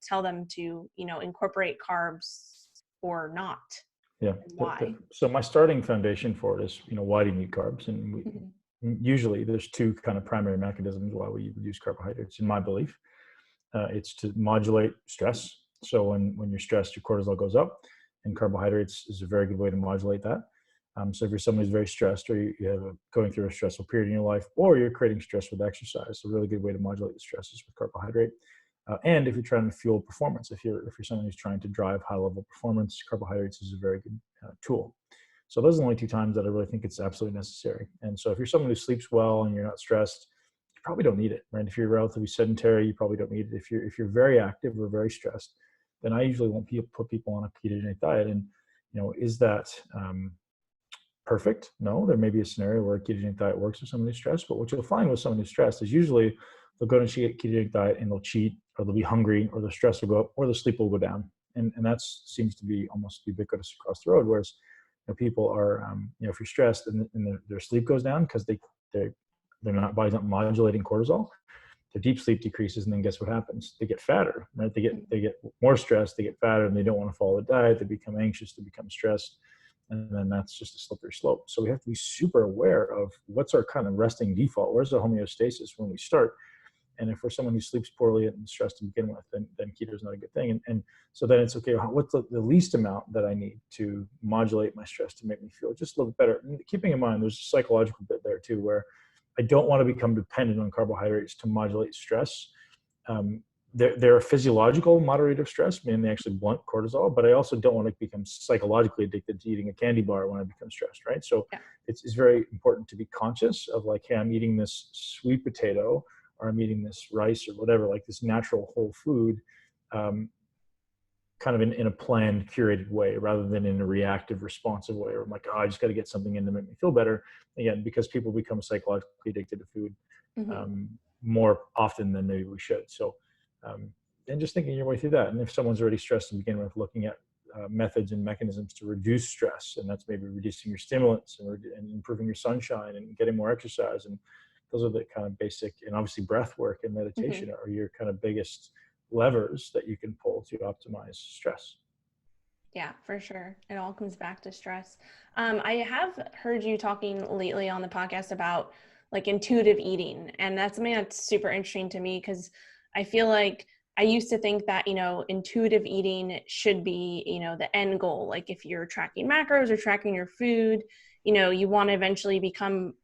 tell them to, incorporate carbs or not, Yeah. and why? So my starting foundation for it is, why do you need carbs? And Mhm. usually there's two kind of primary mechanisms why we use carbohydrates, in my belief. It's to modulate stress. So when you're stressed, your cortisol goes up, and carbohydrates is a very good way to modulate that. So if you're somebody who's very stressed, or you have going through a stressful period in your life, or you're creating stress with exercise, a really good way to modulate the stress is with carbohydrate. And if you're trying to fuel performance, if you're someone who's trying to drive high level performance, carbohydrates is a very good tool. So those are the only two times that I really think it's absolutely necessary. And so if you're someone who sleeps well and you're not stressed, you probably don't need it, right? If you're relatively sedentary, you probably don't need it. If you're very active or very stressed, then I usually won't put people on a ketogenic diet. And is that perfect? No, there may be a scenario where a ketogenic diet works for someone who's stressed, but what you'll find with someone who's stressed is usually they'll go to a ketogenic diet and they'll cheat, or they'll be hungry, or their stress will go up, or their sleep will go down. And that seems to be almost ubiquitous across the road. Whereas people are, if you're stressed and their sleep goes down because their body's not modulating cortisol, their deep sleep decreases, and then guess what happens? They get fatter, right? They get more stressed, they get fatter, and they don't want to follow the diet. They become anxious, they become stressed. And then that's just a slippery slope. So we have to be super aware of what's our kind of resting default. Where's the homeostasis when we start? And if we're someone who sleeps poorly and stressed to begin with, then keto is not a good thing. And so then it's okay, what's the least amount that I need to modulate my stress to make me feel just a little bit better? And keeping in mind, there's a psychological bit there too, where I don't want to become dependent on carbohydrates to modulate stress. They're a physiological moderator of stress, meaning they actually blunt cortisol, but I also don't want to become psychologically addicted to eating a candy bar when I become stressed, right? So it's very important to be conscious of like, hey, I'm eating this sweet potato, or I'm eating this rice or whatever, like this natural whole food, kind of in a planned, curated way, rather than in a reactive, responsive way, where I'm like, oh, I just got to get something in to make me feel better. Again, because people become psychologically addicted to food more often than maybe we should. So, and just thinking your way through that. And if someone's already stressed to begin with, looking at methods and mechanisms to reduce stress, and that's maybe reducing your stimulants and improving your sunshine and getting more exercise. And those are the kind of basic, and obviously breath work and meditation are your kind of biggest levers that you can pull to optimize stress. Yeah, for sure. It all comes back to stress. I have heard you talking lately on the podcast about like intuitive eating, and that's something that's super interesting to me, because I feel like I used to think that, intuitive eating should be, the end goal. Like if you're tracking macros or tracking your food, you want to eventually become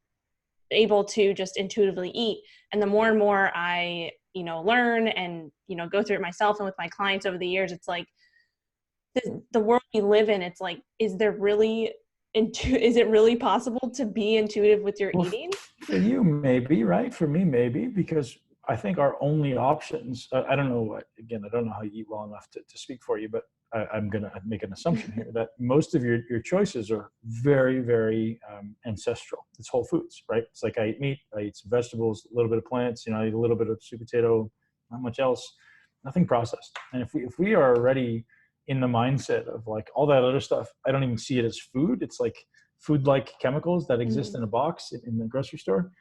able to just intuitively eat. And the more and more I, learn and, go through it myself and with my clients over the years, it's like the world we live in, it's like, is it really possible to be intuitive with your eating? For you, maybe, right? For me, maybe, because I think our only options, I don't know, again, I don't know how you eat well enough to speak for you, but I'm going to make an assumption here that most of your choices are very, very ancestral. It's whole foods, right? It's like I eat meat, I eat some vegetables, a little bit of plants, I eat a little bit of sweet potato, not much else, nothing processed. And if we are already in the mindset of like all that other stuff, I don't even see it as food. It's like food-like chemicals that exist in a box in the grocery store.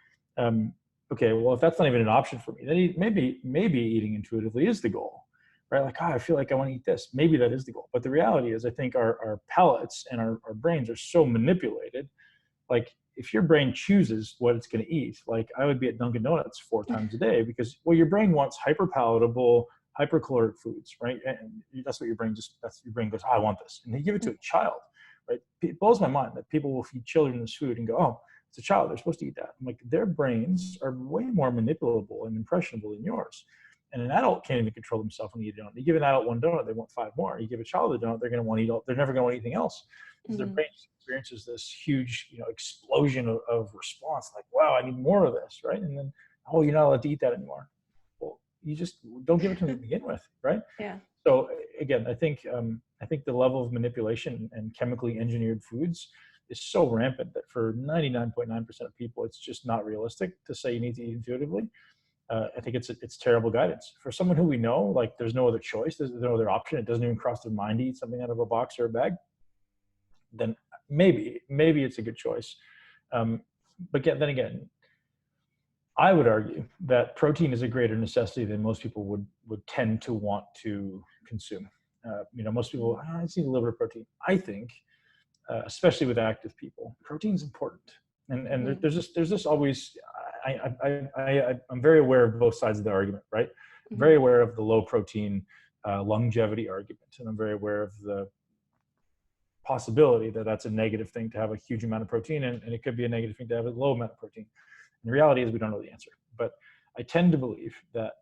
Okay, well, if that's not even an option for me, then maybe eating intuitively is the goal, right? Like, I feel like I want to eat this. Maybe that is the goal. But the reality is, I think our palates and our brains are so manipulated. Like, if your brain chooses what it's going to eat, like I would be at Dunkin' Donuts 4 times a day because, well, your brain wants hyper-palatable, hypercaloric foods, right? And that's what your brain goes, I want this. And they give it to a child, right? It blows my mind that people will feed children this food and go, oh, it's a child, they're supposed to eat that. I'm like, their brains are way more manipulable and impressionable than yours. And an adult can't even control themselves when you eat a donut. You give an adult one donut, they want 5 more. You give a child a donut, they're going to want to eat they're never going to want anything else. Because their brain experiences this huge, explosion of response. Like, wow, I need more of this, right? And then, oh, you're not allowed to eat that anymore. Well, you just don't give it to them to begin with, right? Yeah. So again, I think the level of manipulation and chemically engineered foods is so rampant that for 99.9% of people, it's just not realistic to say you need to eat intuitively. I think it's terrible guidance. For someone who we know, like there's no other choice, there's no other option, it doesn't even cross their mind to eat something out of a box or a bag, then maybe it's a good choice. But then again, I would argue that protein is a greater necessity than most people would tend to want to consume. Most people, I just need a little bit of protein. I think, especially with active people, protein is important. And there's this always, I'm very aware of both sides of the argument, right? I'm very aware of the low protein longevity argument, and I'm very aware of the possibility that that's a negative thing to have a huge amount of protein, and it could be a negative thing to have a low amount of protein. And the reality is we don't know the answer. But I tend to believe that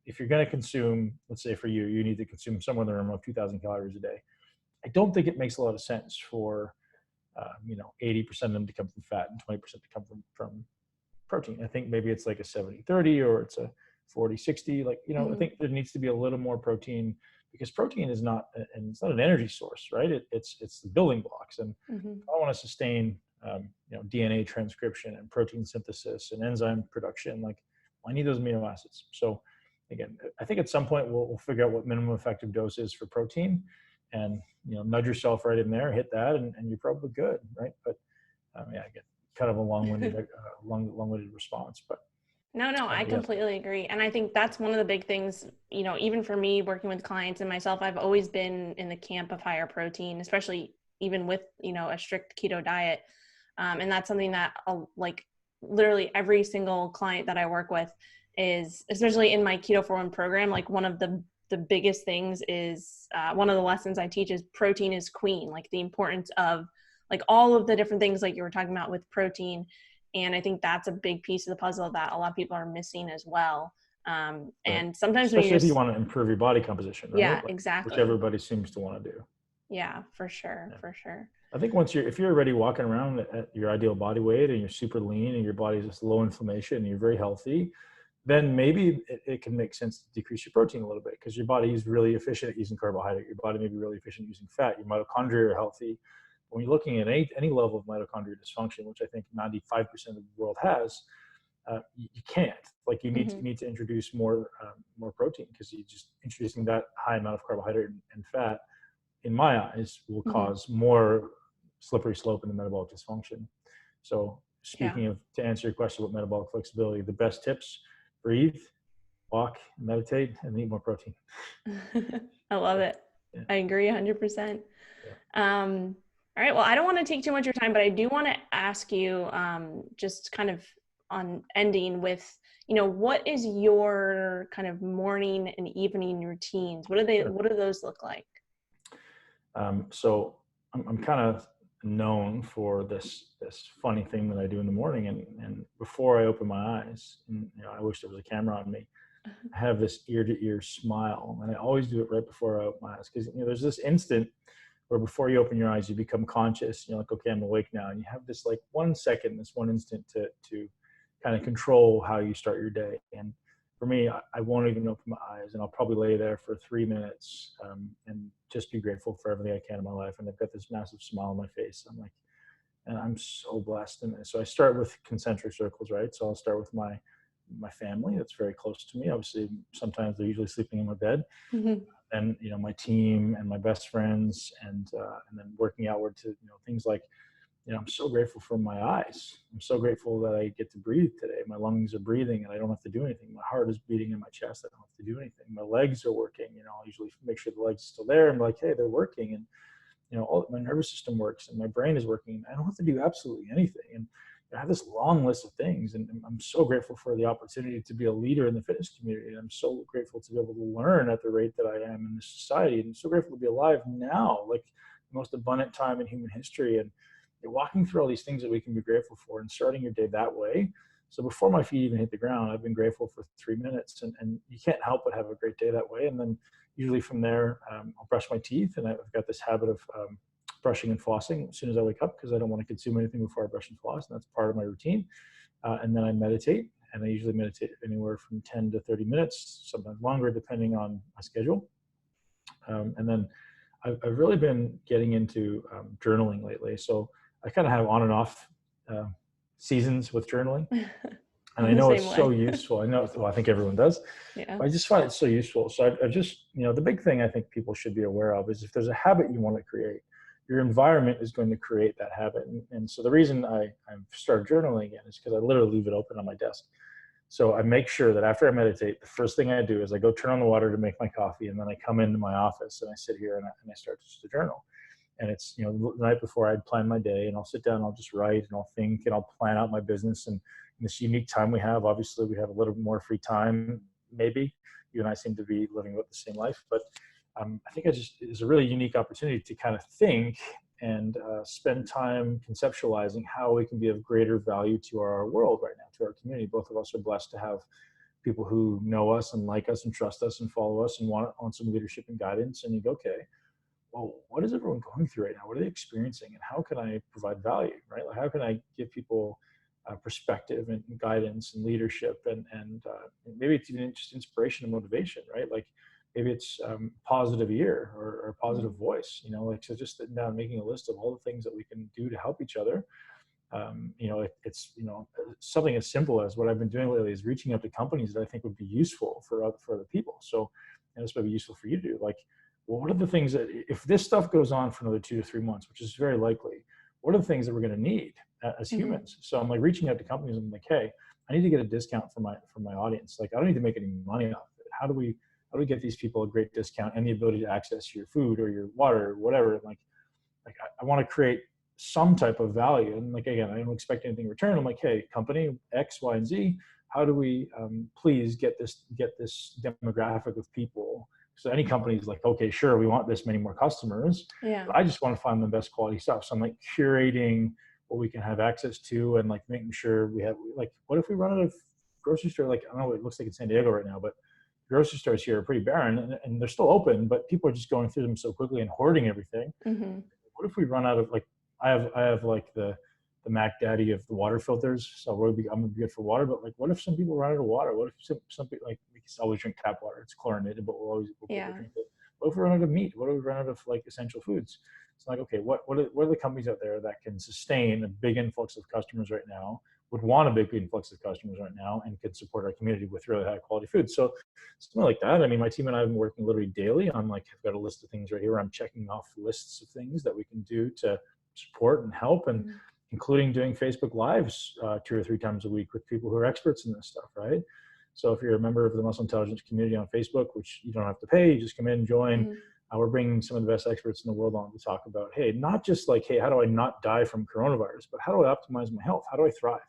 if you're going to consume, let's say for you, you need to consume somewhere in the realm of 2,000 calories a day. I don't think it makes a lot of sense for 80% of them to come from fat and 20% to come from protein. I think maybe it's like a 70-30 or it's a 40-60. Like, I think there needs to be a little more protein, because protein is not, and it's not an energy source, right? It's the building blocks. And if I want to sustain, DNA transcription and protein synthesis and enzyme production, like, I need those amino acids. So again, I think at some point we'll figure out what minimum effective dose is for protein, and nudge yourself right in there, hit that, and you're probably good, right? But again, kind of a long-winded response, but no, I completely agree. And I think that's one of the big things, even for me working with clients and myself, I've always been in the camp of higher protein, especially even with, a strict keto diet. And that's something that like literally every single client that I work with is, especially in my Keto for One program, like one of the biggest things is one of the lessons I teach is protein is queen, like the importance of like all of the different things like you were talking about with protein. And I think that's a big piece of the puzzle that a lot of people are missing as well. And sometimes especially if you want to improve your body composition, right? Yeah, exactly. Which everybody seems to want to do. Yeah, for sure. For sure. I think if you're already walking around at your ideal body weight and you're super lean and your body's just low inflammation and you're very healthy, then maybe it can make sense to decrease your protein a little bit, because your body is really efficient at using carbohydrate. Your body may be really efficient at using fat. Your mitochondria are healthy. When you're looking at any level of mitochondrial dysfunction, which I think 95% of the world has, you can't. Like, you need to introduce more protein, because you just introducing that high amount of carbohydrate and fat, in my eyes, will cause more slippery slope in the metabolic dysfunction. So speaking of, to answer your question about metabolic flexibility, the best tips: breathe, walk, meditate, and eat more protein. I love it. Yeah. I agree 100%. Yeah. All right. Well, I don't want to take too much of your time, but I do want to ask you, just kind of on ending with, what is your kind of morning and evening routines? What do those look like? So I'm kind of known for this funny thing that I do in the morning, and before I open my eyes, and I wish there was a camera on me, I have this ear to ear smile, and I always do it right before I open my eyes, because there's this instant where before you open your eyes, you become conscious. Like, okay, I'm awake now, and you have this like 1 second, this one instant to kind of control how you start your day. And for me, I won't even open my eyes, and I'll probably lay there for 3 minutes and just be grateful for everything I can in my life. And I've got this massive smile on my face. I'm like, and I'm so blessed. And so I start with concentric circles, right? So I'll start with my family that's very close to me. Obviously, sometimes they're usually sleeping in my bed. And my team and my best friends, and then working outward to things like, I'm so grateful for my eyes. I'm so grateful that I get to breathe today. My lungs are breathing and I don't have to do anything. My heart is beating in my chest. I don't have to do anything. My legs are working. I'll usually make sure the legs are still there. I'm like, hey, they're working. And, all my nervous system works and my brain is working. I don't have to do absolutely anything. And I have this long list of things. And I'm so grateful for the opportunity to be a leader in the fitness community. And I'm so grateful to be able to learn at the rate that I am in this society. And I'm so grateful to be alive now, like the most abundant time in human history. And you're walking through all these things that we can be grateful for, and starting your day that way. So before my feet even hit the ground, I've been grateful for 3 minutes, and you can't help but have a great day that way. And then usually from there, I'll brush my teeth, and I've got this habit of brushing and flossing as soon as I wake up, because I don't want to consume anything before I brush and floss, and that's part of my routine. And then I meditate, and I usually meditate anywhere from 10 to 30 minutes, sometimes longer, depending on my schedule. And then I've really been getting into journaling lately. So I kind of have on and off seasons with journaling. And I know it's so useful. I know, well, I think everyone does. Yeah. I just find it so useful. So I've just, the big thing I think people should be aware of is, if there's a habit you want to create, your environment is going to create that habit. And so the reason I've started journaling again is because I literally leave it open on my desk. So I make sure that after I meditate, the first thing I do is I go turn on the water to make my coffee, and then I come into my office and I sit here and I start just to journal. And it's, the night before I'd plan my day, and I'll sit down and I'll just write and I'll think and I'll plan out my business. And in this unique time we have, obviously we have a little more free time, maybe. You and I seem to be living with the same life, but I think it's a really unique opportunity to kind of think and spend time conceptualizing how we can be of greater value to our world right now, to our community. Both of us are blessed to have people who know us and like us and trust us and follow us and want some leadership and guidance. And you go, okay, well, what is everyone going through right now? What are they experiencing? And how can I provide value, right? Like, how can I give people perspective and guidance and leadership, and maybe it's even just inspiration and motivation, right? Like maybe it's positive ear or positive voice, you know, like, so just sitting down and making a list of all the things that we can do to help each other. You know, it's, you know, something as simple as what I've been doing lately is reaching out to companies that I think would be useful for other people. So, and this might be useful for you to do. Like, well, what are the things that, if this stuff goes on for another 2 to 3 months, which is very likely, what are the things that we're going to need as humans? So I'm like reaching out to companies and I'm like, hey, I need to get a discount for my audience. Like, I don't need to make any money off of it. How do we get these people a great discount and the ability to access your food or your water or whatever? Like I want to create some type of value. And like, again, I don't expect anything in return. I'm like, hey, company X, Y, and Z, how do we please get this demographic of people? So any company is like, okay, sure, we want this many more customers. Yeah. But I just want to find the best quality stuff. So I'm like curating what we can have access to, and like making sure we have, like, what if we run out of grocery store? Like, I don't know, it looks like in San Diego right now, but grocery stores here are pretty barren, and they're still open, but people are just going through them so quickly and hoarding everything. Mm-hmm. What if we run out of, like, I have like the Mac Daddy of the water filters, so I'm gonna be good for water. But like, what if some people run out of water? What if some people, like, we can always drink tap water? It's chlorinated, but we'll drink it. What if we run out of meat? What if we run out of like essential foods? It's like, okay, what are the companies out there that can sustain a big influx of customers right now, would want a big influx of customers right now, and could support our community with really high quality food? So something like that. I mean, my team and I have been working literally daily on, like, I've got a list of things right here where I'm checking off lists of things that we can do to support and help, and including doing Facebook Lives 2 or 3 times a week with people who are experts in this stuff, right? So if you're a member of the Muscle Intelligence community on Facebook, which you don't have to pay, you just come in, join. We're bringing some of the best experts in the world on to talk about, hey, not just like, hey, how do I not die from coronavirus, but how do I optimize my health? How do I thrive?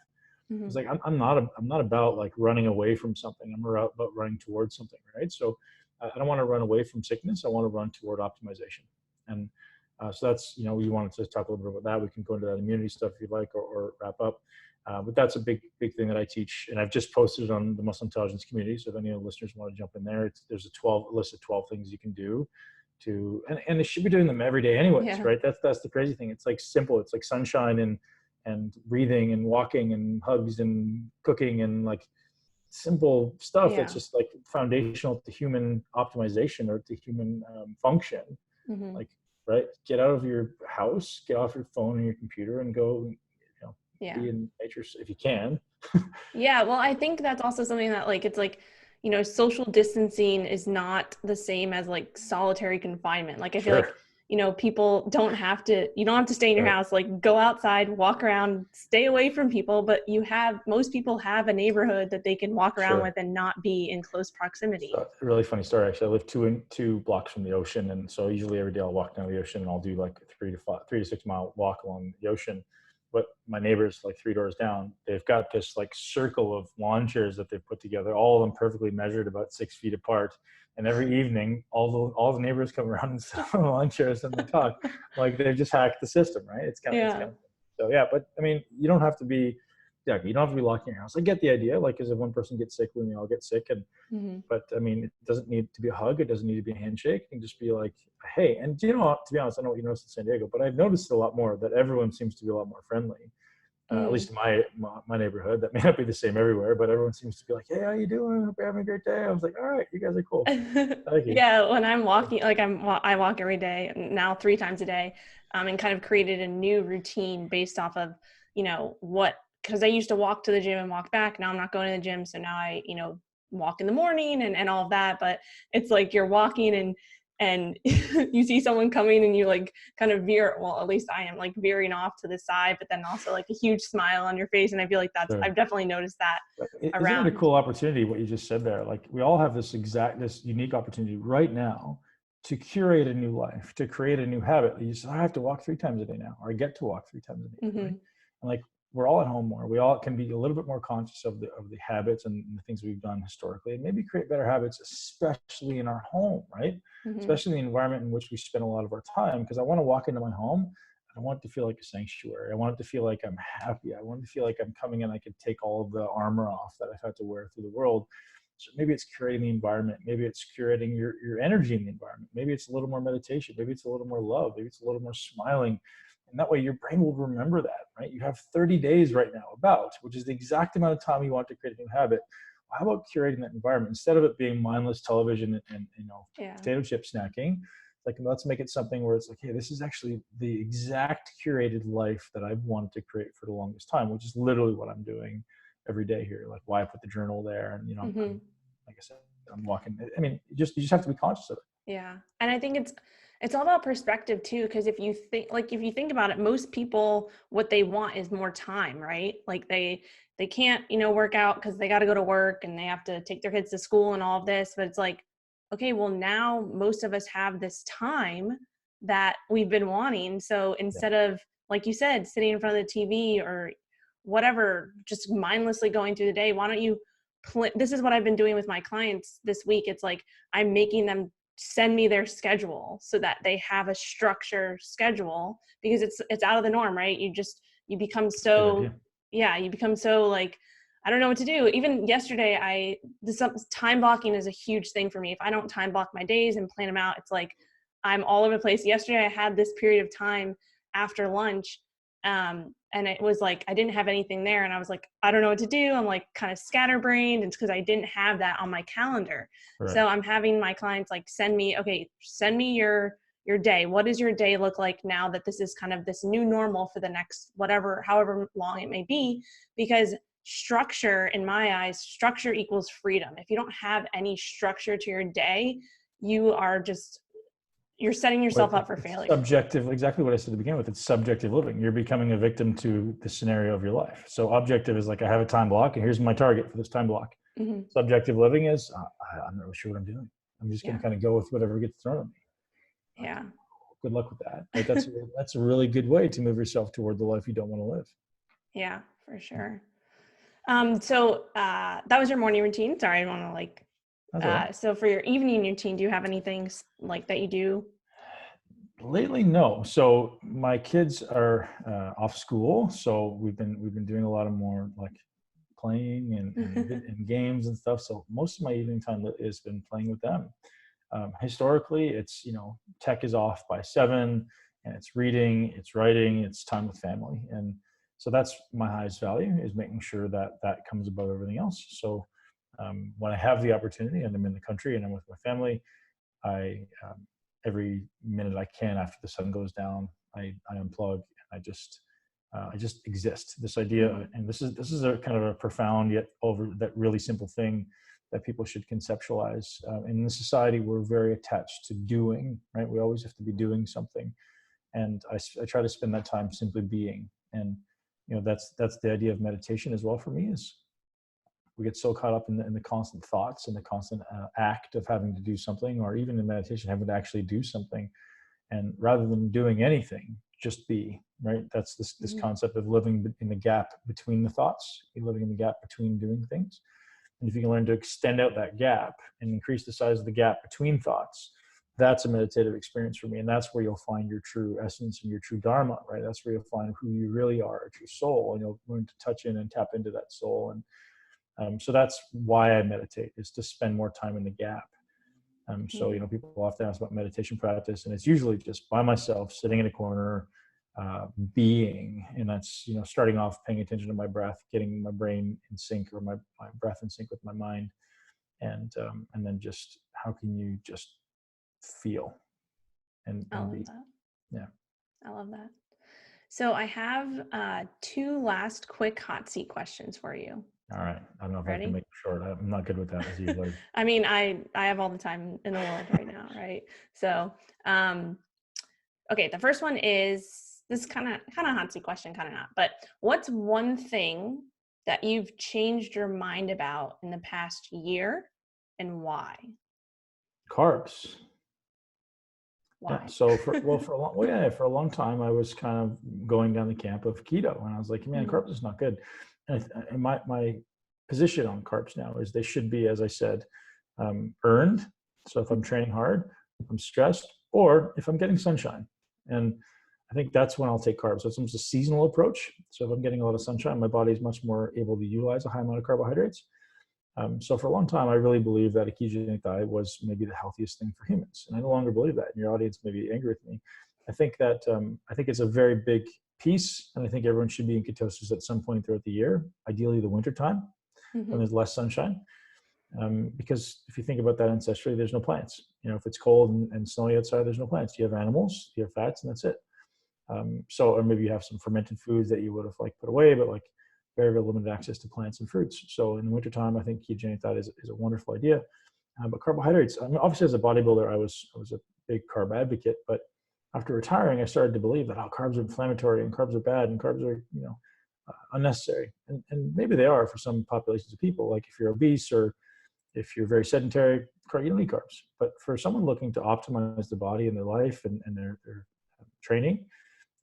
It's like, I'm not about like running away from something. I'm about running towards something, right? So I don't want to run away from sickness. I want to run toward optimization. And so that's, you know, we wanted to talk a little bit about that. We can go into that immunity stuff if you'd like, or wrap up. But that's a big thing that I teach, and I've just posted it on the Muscle Intelligence community. So if any of the listeners want to jump in there, there's a list of 12 things you can do and they should be doing them every day anyways, right? That's the crazy thing. It's like simple. It's like sunshine and breathing and walking and hugs and cooking and like simple stuff. It's just like foundational to human optimization or to human function. Like, right, get out of your house, get off your phone and your computer, and go, be in nature if you can. Well, I think that's also something that, like, it's like, you know, social distancing is not the same as like solitary confinement. Like, I feel like, you know, people don't have to stay in your house, like go outside, walk around, stay away from people, but most people have a neighborhood that they can walk around with and not be in close proximity. So, a really funny story, actually. I live two blocks from the ocean. And so usually every day I'll walk down the ocean, and I'll do like a 3 to 6 mile walk along the ocean. But my neighbors, like 3 doors down, they've got this like circle of lawn chairs that they've put together, all of them perfectly measured, about 6 feet apart. And every evening, all the neighbors come around and sit on the lawn chairs and they talk. Like, they've just hacked the system, right? It's kind of so but I mean, you don't have to be locked in your house. I get the idea, like, because if one person gets sick, we all get sick, and but I mean, it doesn't need to be a hug. It doesn't need to be a handshake. It can just be like, hey. And you know, to be honest, I know what you noticed in San Diego, but I've noticed a lot more that everyone seems to be a lot more friendly. At least in my neighborhood. That may not be the same everywhere, but everyone seems to be like, hey, how you doing? Hope you're having a great day. I was like, all right, you guys are cool. Thank you. When I'm walking, like I walk every day now, 3 times a day, and kind of created a new routine based off of, you know, because I used to walk to the gym and walk back. Now I'm not going to the gym. So now I, you know, walk in the morning and all of that, but it's like you're walking and you see someone coming and you like kind of at least I am like veering off to the side, but then also like a huge smile on your face. And I feel like I've definitely noticed that around. Isn't it a cool opportunity what you just said there? Like, we all have this unique opportunity right now to curate a new life, to create a new habit. You say, I have to walk 3 times a day now, or I get to walk 3 times a day. Right? And like, we're all at home more. We all can be a little bit more conscious of the habits and the things we've done historically, and maybe create better habits, especially in our home, right? Especially in the environment in which we spend a lot of our time. Because I want to walk into my home, I want it to feel like a sanctuary. I want it to feel like I'm happy. I want it to feel like I'm coming in, I can take all of the armor off that I've had to wear through the world. So maybe it's curating the environment. Maybe it's curating your energy in the environment. Maybe it's a little more meditation. Maybe it's a little more love. Maybe it's a little more smiling. And that way your brain will remember that, right? You have 30 days right now which is the exact amount of time you want to create a new habit. How about curating that environment instead of it being mindless television and potato chip snacking? Like, let's make it something where it's like, hey, this is actually the exact curated life that I've wanted to create for the longest time, which is literally what I'm doing every day here. Like, why I put the journal there, and like I said, I'm walking. I mean, you just have to be conscious of it. Yeah, and I think it's all about perspective too, because if you think about it, most people, what they want is more time, right? Like they can't work out because they got to go to work and they have to take their kids to school and all of this, but it's like, okay, well, now most of us have this time that we've been wanting. So instead of, like you said, sitting in front of the TV or whatever, just mindlessly going through the day, why don't you this is what I've been doing with my clients this week. It's like, I'm making them send me their schedule so that they have a structure schedule, because it's out of the norm, right? You become so, you become so like, I don't know what to do. Even yesterday, time blocking is a huge thing for me. If I don't time block my days and plan them out, it's like I'm all over the place. Yesterday, I had this period of time after lunch, and it was like I didn't have anything there, and I was like, I don't know what to do. I'm like kind of scatterbrained, and it's because I didn't have that on my calendar. Right. So I'm having my clients like send me your day. What does your day look like now that this is kind of this new normal for the next however long it may be? Because structure, in my eyes, structure equals freedom. If you don't have any structure to your day, you're setting yourself up for failure. Subjective, exactly what I said to begin with. It's subjective living. You're becoming a victim to the scenario of your life. So objective is like, I have a time block and here's my target for this time block. Mm-hmm. Subjective living is, I'm not really sure what I'm doing. I'm just going to kind of go with whatever gets thrown at me. Yeah. Good luck with that. Right? That's a really good way to move yourself toward the life you don't want to live. Yeah, for sure. So that was your morning routine. Sorry, I want to like, so for your evening routine, do you have anything like that you do? Lately, no. So my kids are off school, so we've been doing a lot of more like playing and games and stuff. So most of my evening time has been playing with them. Historically, it's tech is off by 7, and it's reading, it's writing, it's time with family, and so that's my highest value, is making sure that comes above everything else. So when I have the opportunity and I'm in the country and I'm with my family, I every minute I can after the sun goes down, I unplug. I just exist. This idea, and this is a kind of a profound yet that really simple thing that people should conceptualize. In this society, we're very attached to doing, right? We always have to be doing something, and I try to spend that time simply being. And that's the idea of meditation as well for me. Is we get so caught up in the constant thoughts and the constant act of having to do something, or even in meditation, having to actually do something. And rather than doing anything, just be, right? That's this concept of living in the gap between the thoughts, living in the gap between doing things. And if you can learn to extend out that gap and increase the size of the gap between thoughts, that's a meditative experience for me. And that's where you'll find your true essence and your true dharma, right? That's where you'll find who you really are, your soul, and you'll learn to touch in and tap into that soul. And so that's why I meditate, is to spend more time in the gap. So, people often ask about meditation practice, and it's usually just by myself, sitting in a corner, being, and that's, starting off paying attention to my breath, getting my brain in sync, or my breath in sync with my mind. And then just, how can you just feel and I love be. that. Yeah. I love that. So I have 2 last quick hot seat questions for you. All right. I don't know if Ready? I can make it short. I'm not good with that, as usually. I mean, I have all the time in the world right now, right? So, okay, the first one is this kind of hot seat question, kind of not. But what's one thing that you've changed your mind about in the past year, and why? Carbs. Why? Yeah, so for a long time, I was kind of going down the camp of keto, and I was like, man, carbs is not good. And my position on carbs now is they should be, as I said, earned. So if I'm training hard, if I'm stressed, or if I'm getting sunshine. And I think that's when I'll take carbs. So it's almost a seasonal approach. So if I'm getting a lot of sunshine, my body is much more able to utilize a high amount of carbohydrates. So for a long time, I really believed that a ketogenic diet was maybe the healthiest thing for humans. And I no longer believe that. And your audience may be angry with me. I think that, I think it's a very big piece. And I think everyone should be in ketosis at some point throughout the year, ideally the winter time when there's less sunshine. Because if you think about that ancestrally, there's no plants. If it's cold and snowy outside, there's no plants. You have animals, you have fats, and that's it. Or maybe you have some fermented foods that you would have put away, but very, very limited access to plants and fruits. So in the wintertime, I think ketogenic diet is a wonderful idea. But carbohydrates, obviously as a bodybuilder, I was a big carb advocate, but after retiring, I started to believe that carbs are inflammatory and carbs are bad and carbs are, unnecessary. And maybe they are for some populations of people, like if you're obese or if you're very sedentary, you don't need carbs. But for someone looking to optimize their body and their life and their training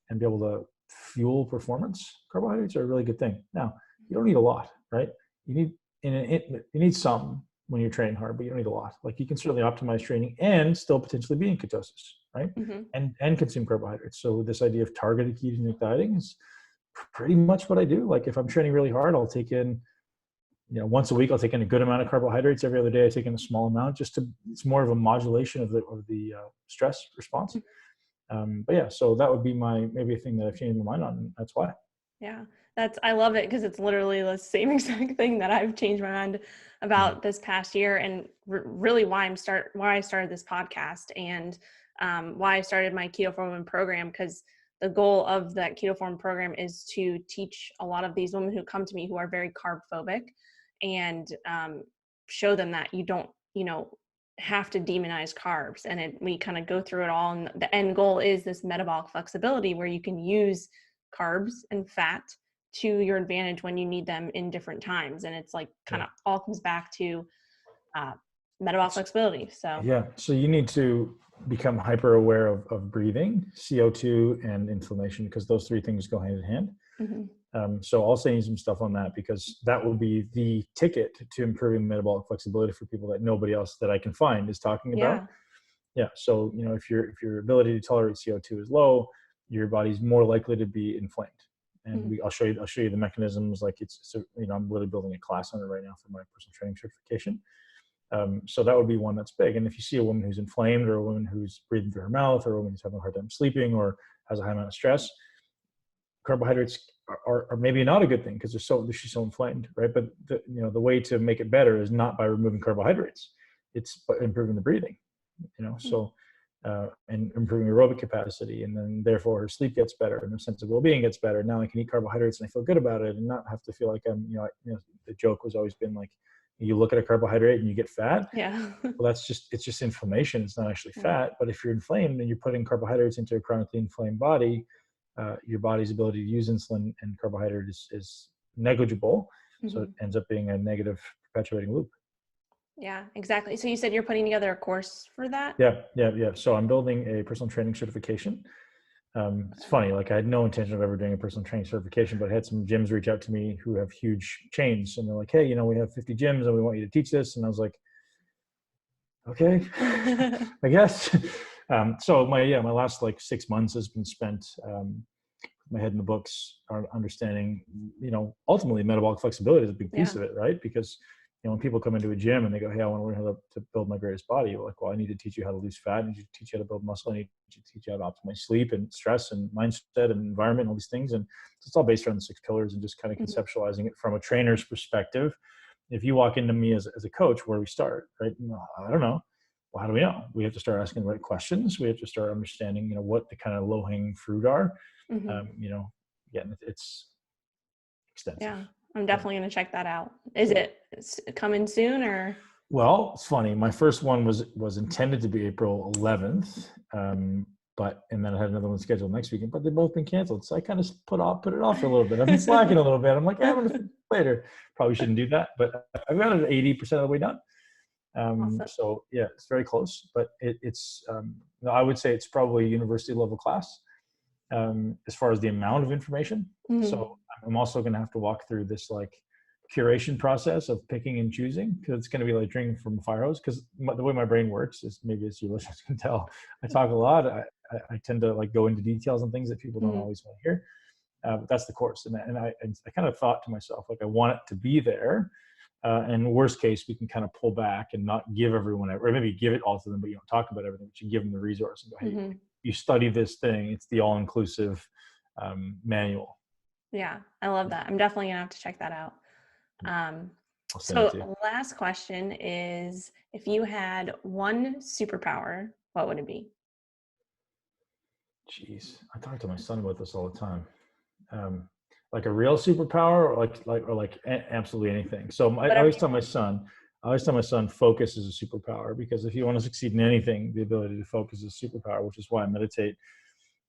and be able to fuel performance, carbohydrates are a really good thing. Now, you don't need a lot, right? You need some when you're training hard, but you don't need a lot. You can certainly optimize training and still potentially be in ketosis, right? And consume carbohydrates. So this idea of targeted ketogenic dieting is pretty much what I do. If I'm training really hard, I'll take in, once a week, I'll take in a good amount of carbohydrates. Every other day, I take in a small amount. It's more of a modulation of the stress response. But yeah, so that would be maybe a thing that I've changed my mind on. And that's why. Yeah, I love it because it's literally the same exact thing that I've changed my mind about this past year, and really why I started this podcast and why I started my Keto for Women program, because the goal of that Keto for Women program is to teach a lot of these women who come to me who are very carb phobic and show them that you don't, have to demonize carbs. And we kind of go through it all. And the end goal is this metabolic flexibility where you can use carbs and fat to your advantage when you need them in different times. And it's kind of all comes back to metabolic flexibility. So you need to become hyper aware of breathing, CO2, and inflammation, because those three things go hand in hand. So I'll send you some stuff on that, because that will be the ticket to improving metabolic flexibility for people that nobody else that I can find is talking about. So if your ability to tolerate CO2 is low, your body's more likely to be inflamed. And I'll show you the mechanisms. I'm really building a class on it right now for my personal training certification. So that would be one that's big. And if you see a woman who's inflamed, or a woman who's breathing through her mouth, or a woman who's having a hard time sleeping, or has a high amount of stress, carbohydrates are maybe not a good thing because she's so inflamed, right? But the way to make it better is not by removing carbohydrates; it's by improving the breathing. And improving aerobic capacity, and then therefore her sleep gets better and her sense of well-being gets better. Now I can eat carbohydrates and I feel good about it, and not have to feel like I'm, the joke was always been you look at a carbohydrate and you get fat. Well, it's just inflammation. It's not actually fat. But if you're inflamed and you're putting carbohydrates into a chronically inflamed body, your body's ability to use insulin and carbohydrate is negligible. So it ends up being a negative perpetuating loop. Yeah, exactly. So you said you're putting together a course for that? Yeah. So I'm building a personal training certification. It's funny, I had no intention of ever doing a personal training certification, but I had some gyms reach out to me who have huge chains, and they're like, hey, we have 50 gyms and we want you to teach this. And I was like, okay, I guess. So my last 6 months has been spent, my head in the books, understanding, ultimately metabolic flexibility is a big piece of it, right? Because when people come into a gym and they go, hey, I want to learn how to build my greatest body, you're like, well, I need to teach you how to lose fat. I need to teach you how to build muscle. I need to teach you how to optimize sleep and stress and mindset and environment and all these things. And it's all based around the 6 pillars and just kind of conceptualizing it from a trainer's perspective. If you walk into me as a coach, where do we start, right? I don't know. Well, how do we know? We have to start asking the right questions. We have to start understanding, what the kind of low-hanging fruit are. It's extensive. Yeah. I'm definitely going to check that out. Is it coming soon or? Well, it's funny. My first one was intended to be April 11th. And then I had another one scheduled next weekend, but they've both been canceled. So I kind of put it off for a little bit. I've been slacking a little bit. I'm like, I'm going to later. Probably shouldn't do that, but I've got it 80% of the way done. Awesome. So yeah, it's very close, but it's I would say it's probably a university level class. As far as the amount of information. So I'm also going to have to walk through this curation process of picking and choosing, because it's going to be like drinking from a fire hose. Because the way my brain works is, maybe as your listeners can tell, I talk a lot. I tend to like go into details on things that people don't always want to hear. But that's the course. And I kind of thought to myself, like, I want it to be there. And worst case, we can kind of pull back and not give everyone, or maybe give it all to them, but you don't talk about everything, but you give them the resource and go, hey, you study this thing. It's the all-inclusive manual. Yeah, I love that. I'm definitely gonna have to check that out. So last question is, if you had one superpower, what would it be? Jeez, I talk to my son about this all the time. Like a real superpower, or like absolutely anything. So I always tell my son, focus is a superpower, because if you want to succeed in anything, the ability to focus is a superpower, which is why I meditate.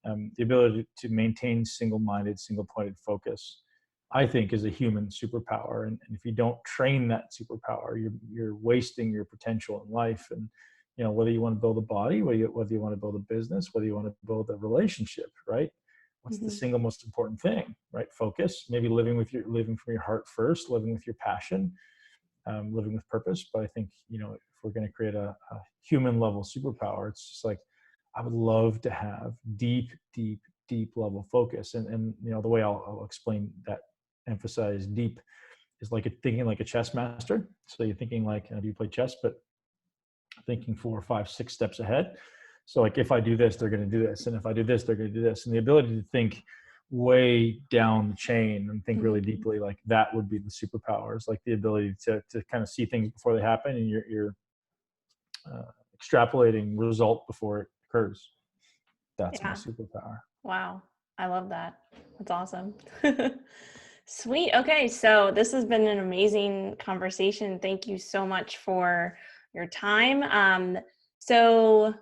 The ability to maintain single-minded, single-pointed focus, I think, is a human superpower. And if you don't train that superpower, you're wasting your potential in life. And whether you want to build a body, whether you want to build a business, whether you want to build a relationship, right? What's the single most important thing, right? Focus. Maybe living from your heart first, living with your passion, living with purpose. But I think if we're going to create a human level superpower, it's just like, I would love to have deep level focus. And the way I'll explain that, emphasize deep, is like thinking like a chess master. So you're thinking like, do you play chess? But thinking 4, 5, 6 steps ahead. So like, if I do this, they're going to do this. And if I do this, they're going to do this. And the ability to think way down the chain and think really deeply, like that would be the superpowers, like the ability to kind of see things before they happen, and you're extrapolating result before it occurs. That's my superpower. Wow. I love that. That's awesome. Sweet. Okay. So this has been an amazing conversation. Thank you so much for your time. So